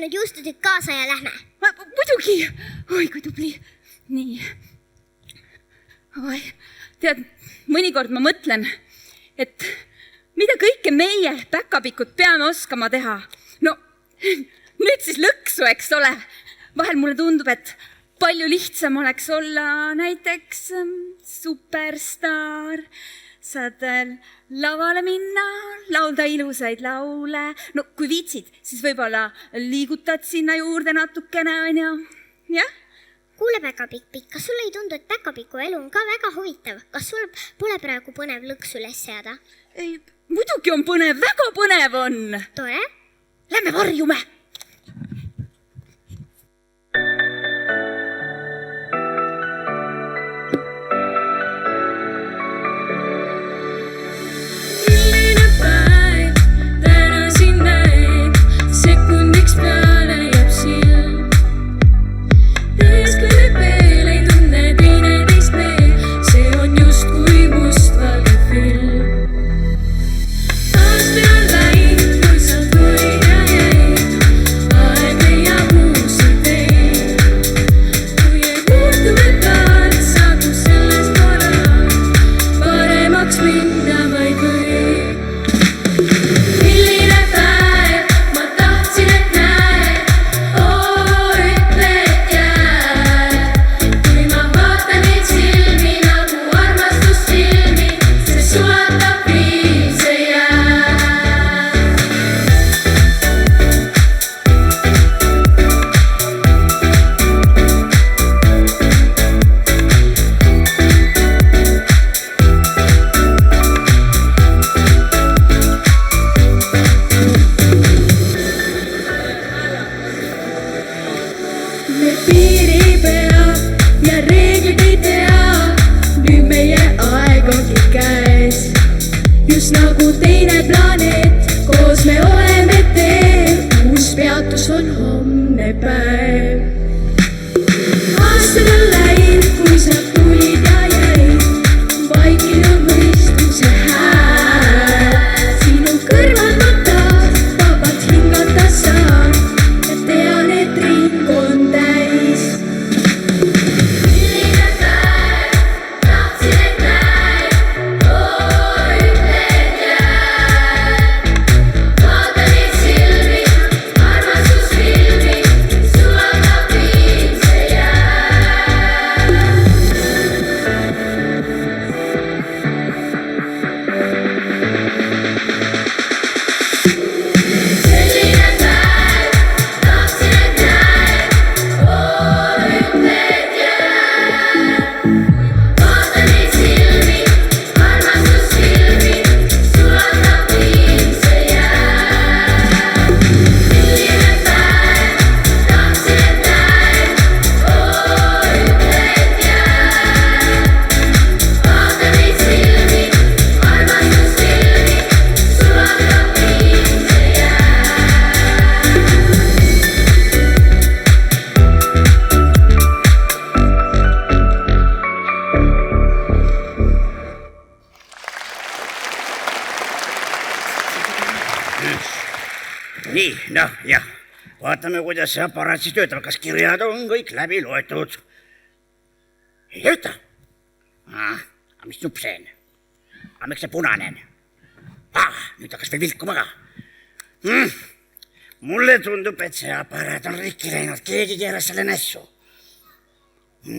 nüüd juustutükk kaasa ja lähme. Muidugi, oi kui tubli. Nii. Oi, tead, mõnikord ma mõtlen, et mida kõike meie päkapikud peame oskama teha. No, nüüd siis lõksu, eks ole. Vahel mulle tundub, et palju lihtsam oleks olla näiteks superstaar. Saad lavale minna, laulda ilusaid laule. No kui viitsid, siis võib-olla liigutad sinna juurde natukene, on ju. Jah? Kuule, Päkapikk, kas sulle ei tundu, et Päkapiku elu on ka väga huvitav? Kas sul pole praegu põnev lõksu üles seada? Ei, muidugi on põnev, väga põnev on. Tore. Lähme varjume. Nii, noh, jah. Vaatame, kuidas see aparaat siis töötab. Kas kirjad on kõik läbi loetud? Ei tööta. Mis nupp see on? Miks see punane on? Nüüd hakkas veel vilkuma ka. Mulle tundub, et see aparaat on rikki läinud. Keegi keeras selle nässu.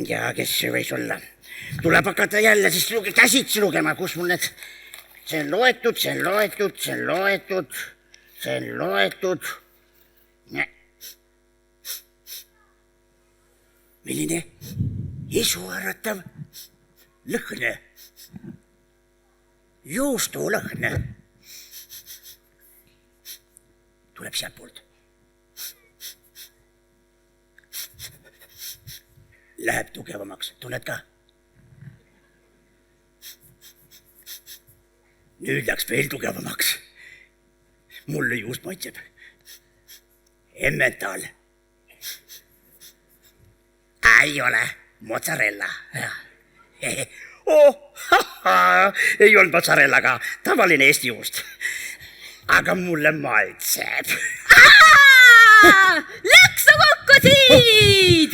Ja kes see võis olla? Tuleb hakata jälle siis käsitsi lugema, kus mul need... See on loetud, see on loetud, see on loetud... See on loetud. Milline isuäratav lõhne. Juustulõhne. Tuleb sealt poolt. Läheb tugevamaks, tunned ka? Nüüd läks veel tugevamaks. Mulle juust maitseb. Emmentaal. Ei ole. Mozzarella. Ei olnud mozzarella, tavaline Eesti juust. Aga mulle maitseb. kirjad!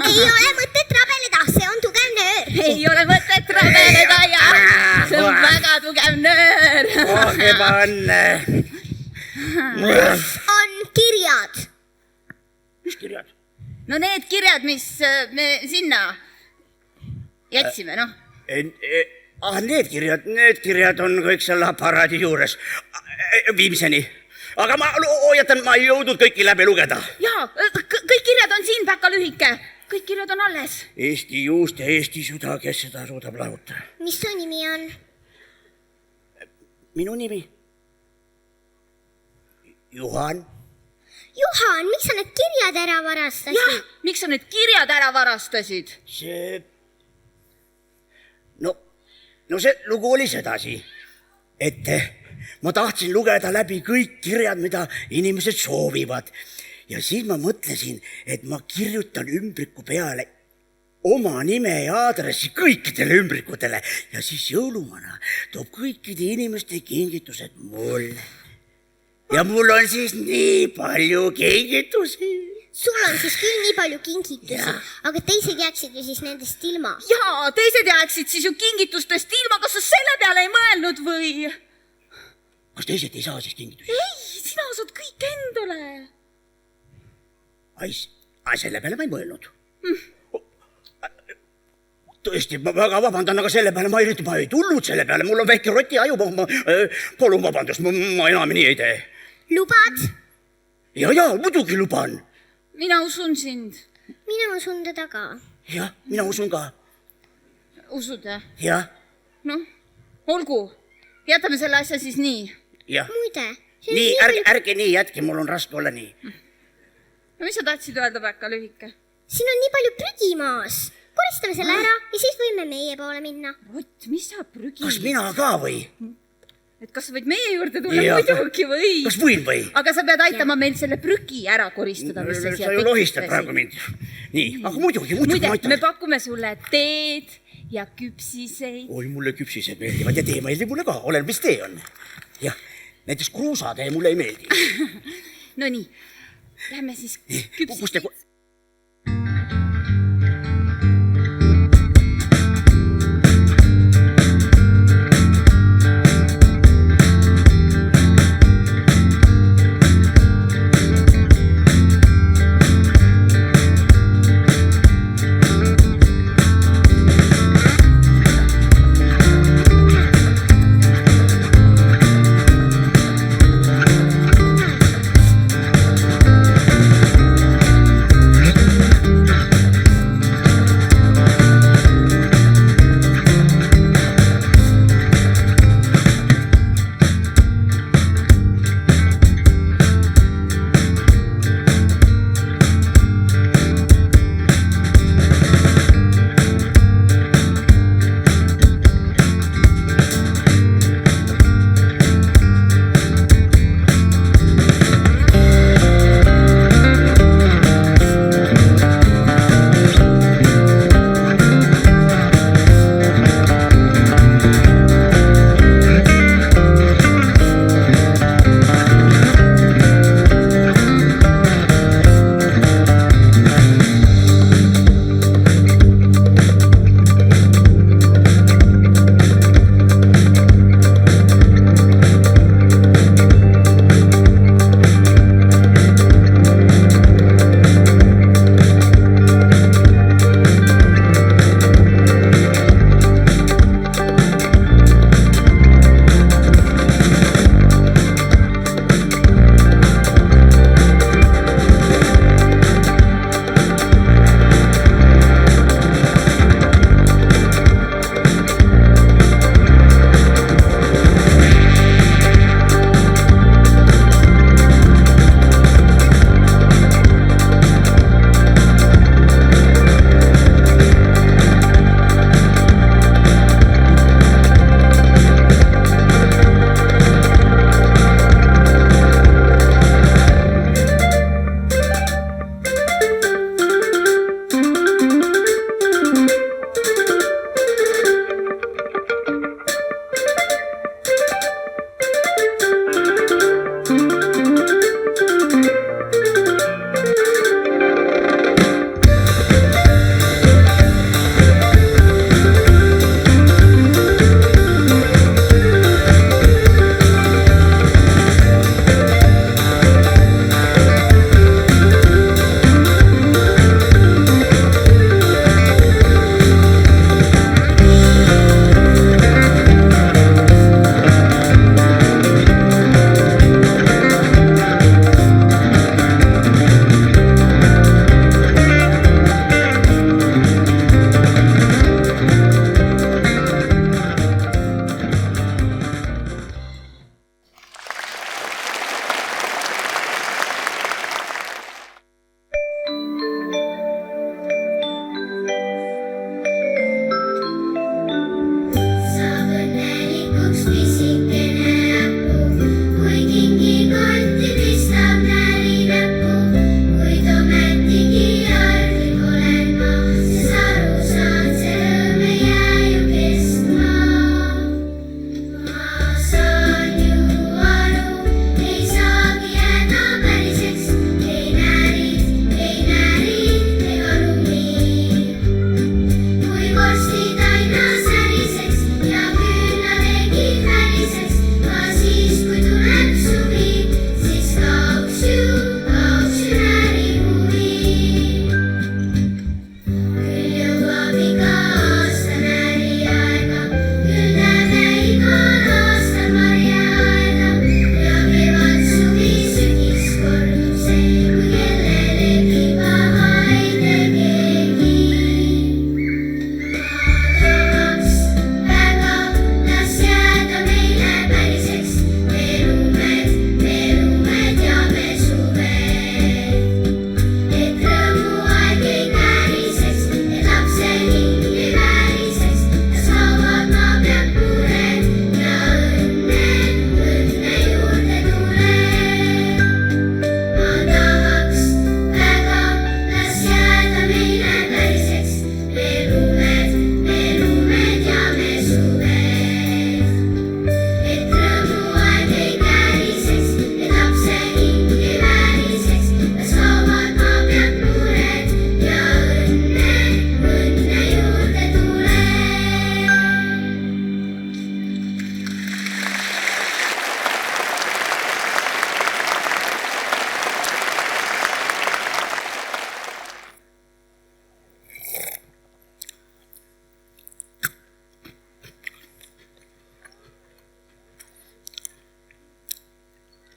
ei ole mõtet rabeleda, see on tugev nöör. Ei ole mõtet rabeleda ja see on väga tugev nöör. On kirjad. Mis kirjad? No need kirjad, mis me sinna jätsime, noh. Need kirjad on kõik seal aparaadi juures viimseni. Aga ma hoiatan, ma ei jõudnud kõiki läbi lugeda. Jaa, kõik kirjad on siin, Päkka Lühike. Kõik kirjad on alles. Eesti juust ja Eesti süda, kes seda suudab lahuta. Mis su nimi on? Minu nimi? Juhan. Juhan, miks sa need kirjad ära varastasid? Jah, miks sa need kirjad ära varastasid? No see lugu oli sedasi, et ma tahtsin lugeda läbi kõik kirjad, mida inimesed soovivad. Ja siis ma mõtlesin, et ma kirjutan ümbriku peale oma nime ja aadressi kõikidele ümbrikutele ja siis jõulumana toob kõikide inimeste kingitused mulle. Ja mul on siis nii palju kingitusi. Sul on siis küll nii palju kingitusi, aga teised jääksid ju siis nendest ilma. Jaa, teised jääksid siis ju kingitustest ilma, kas sa selle peale ei mõelnud või? Kas teised ei saa siis kingitusi? Ei, sina saad kõik endale. Selle peale ma ei mõelnud. Tõesti, ma väga vabandan, aga selle peale ma ei tulnud selle peale. Mul on väike roti aju, palun vabandust, ma enam nii ei tee. Lubad? Ja, muidugi luban. Mina usun sind. Mina usun teda ka. Jah, mina usun ka. Usud, jah? Jah. Noh, olgu. Jätame selle asja siis nii. Jah. Muide. Nii, ärge nii jätke, mul on raske olla nii. No mis sa tahtsid öelda, Päkka Lühike? Siin on nii palju prügi maas. Koristame selle ära ja siis võime meie poole minna. Vot, mis sa prügi? Kas mina ka või? Et kas sa võid meie juurde tulla muidugi või? Kas võin või? Aga sa pead aitama meil selle prügi ära koristada. Sa ju lohistad praegu mind. Nii, aga muidugi ma aitan. Me pakume sulle teed ja küpsiseid. Oi, mulle küpsised meeldivad ja tee meeldib mulle ka. Olen, mis tee on. Jah, näiteks kruusatee mulle ei meeldi. No nii, lähme siis küpsiseid.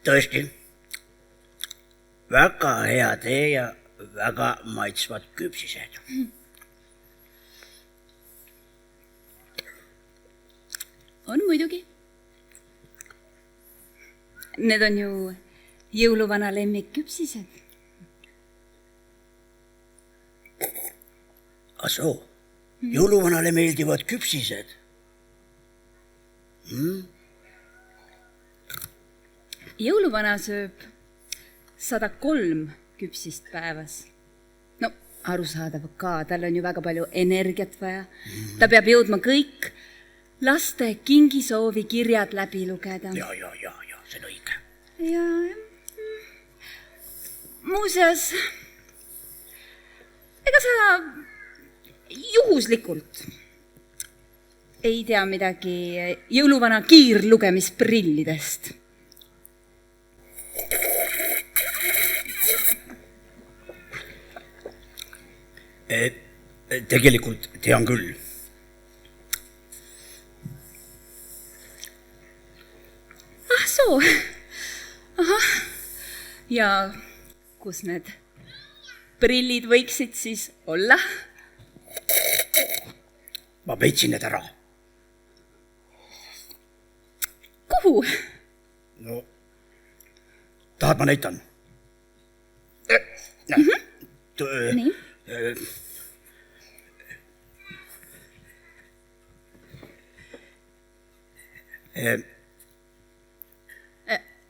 tõesti, väga hea tee ja väga maitsvad küpsised. On muidugi. Need on ju jõuluvana lemmikküpsised. Asoo, jõuluvanale meeldivad küpsised. Jõuluvana sööb 103 küpsist päevas. No, arusaadav ka, tal on ju väga palju energiat vaja. Ta peab jõudma kõik laste kingisoovi kirjad läbi lugeda. Ja, see on õige. Ja, muuseas, ega sa juhuslikult ei tea midagi jõuluvana kiirlugemisprillidest? Tegelikult tean küll. Ah, soo. Ahah. Ja kus need prillid võiksid siis olla? Ma peitsin need ära. Kuhu? No, tahad ma näitan? Nii.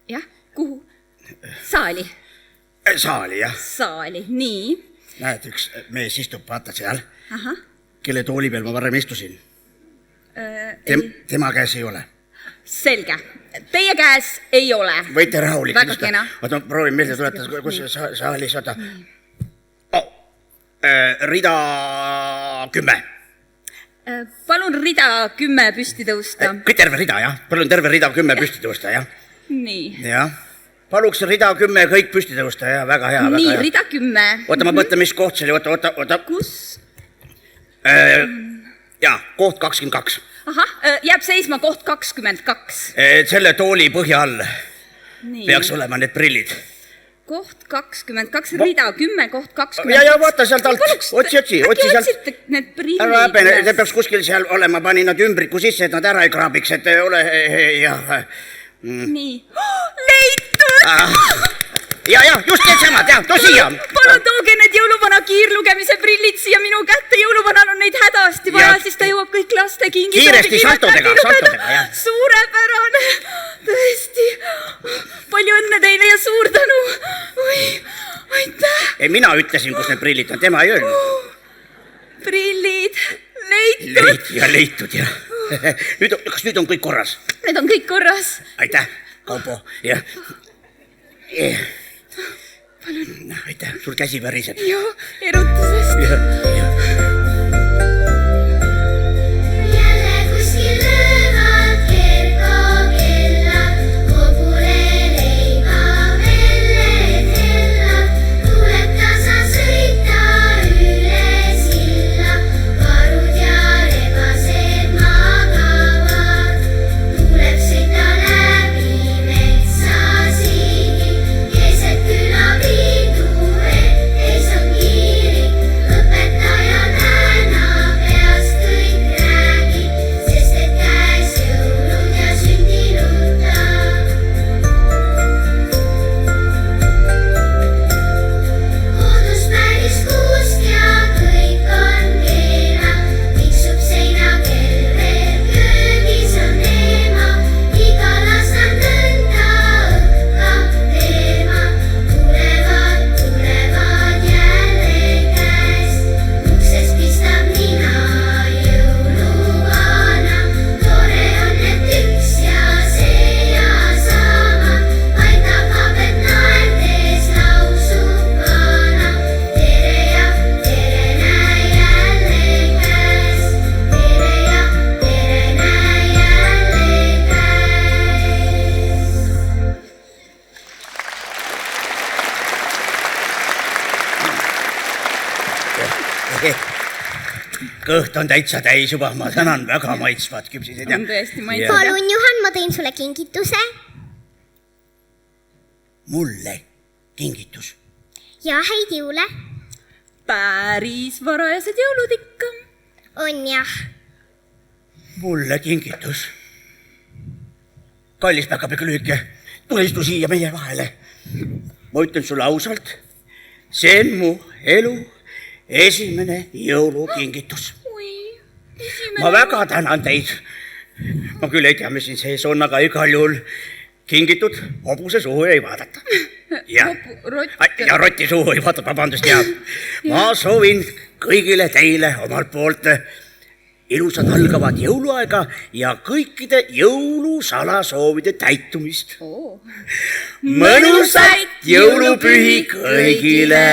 Jah, kuhu? Saali. Saali, jah. Saali, nii. Näed, üks mees istub, vaata seal. Aha. Kelle tooli peal ma varem istusin. Tema käes ei ole. Selge. Teie käes ei ole. Võite rahulik. Väga kena. Oota, ma proovin meelde tuletada, kus saalis, oota. Rida 10. Palun rida 10 püsti tõusta. Kõik terve rida, jah? Palun terve rida 10 püsti tõusta, jah? Nii. Jah. Paluks rida 10 kõik püsti tõusta, jah? Väga hea. Nii, rida 10. Oota, ma mõtlen, mis koht see oli. Oota. Kus? Jaa, koht 22. Ahah, jääb seisma koht 22. Selle tooli põhja all Nii. peaks olema need prillid. Koht 22, rida 10, koht 22. Ja, vaata sealt alt. Otsi sealt. Äkki otsite need prillid? Ära häbene, see peaks kuskil seal olema. Panin nad ümbriku sisse, et nad ära ei kraabiks, et ole, jah. Nii. Leitud! Ja, just need samad, jah, too siia. Palun tooge need jõuluvana kiirlugemise prillid siia minu kätte. Jõuluvanal on neid hädasti vaja, siis ta jõuab kõik laste kingi. Kiiresti saltodega, jah. Suurepärane. Tõesti. Palju õnne teile ja suur tänu. Aitäh. Mina ütlesin, kus need prillid on, tema ei öelnud. Prillid. Leitud. Leitud, jah. Kas nüüd on kõik korras? Need on kõik korras. Aitäh, Kaupo, jah. Aitäh, sul käsi väriseb. Joo, erutusest. Jälle kuskil löövad kerkokellad, hobule leiba velle tellad, tuleb tasa sõita üle silla, karud ja rebased magavad, tuleb sõita läbi metsa siigi, keset külapiidu, et ei saa kiiri, õpetaja tänab peast kõik räägib, sest et käes jõulud ja sündinud ta. Kodus päris kuusk ja kõik on keena, tiksub seinakell veel, köögis on ema, iga last on nõnda õhkav teema. Tulevad jälle käest, uksest pistab nina jõuluvana, tore on, et üks ja see ja sama, vaid tagab, et naerdes lausub vana. Tere ja tere, näe jälle käes, tere ja tere, näe jälle käes. Kõht on täitsa täis juba, ma tänan, väga maitsvad küpsised. On tõesti maitsvad. Palun, Juhan, ma tõin sulle kingituse. mulle kingitus. ja häid jõule. päris varajased jõulud ikka. on jah. mulle kingitus. kallis päkapikulüüke, tule istu siia meie vahele. ma ütlen sulle ausalt, see on mu elu esimene jõulukingitus. ma väga tänan teid. ma küll ei tea, mis siin sees on, aga igal juhul kingitud hobuse suhu ei vaadata. ja roti suhu ei vaadata, vabandust, ja ma soovin kõigile teile omalt poolt ilusat algavat jõuluaega ja kõikide jõulusalasoovide täitumist. mõnusaid jõulupühi kõigile.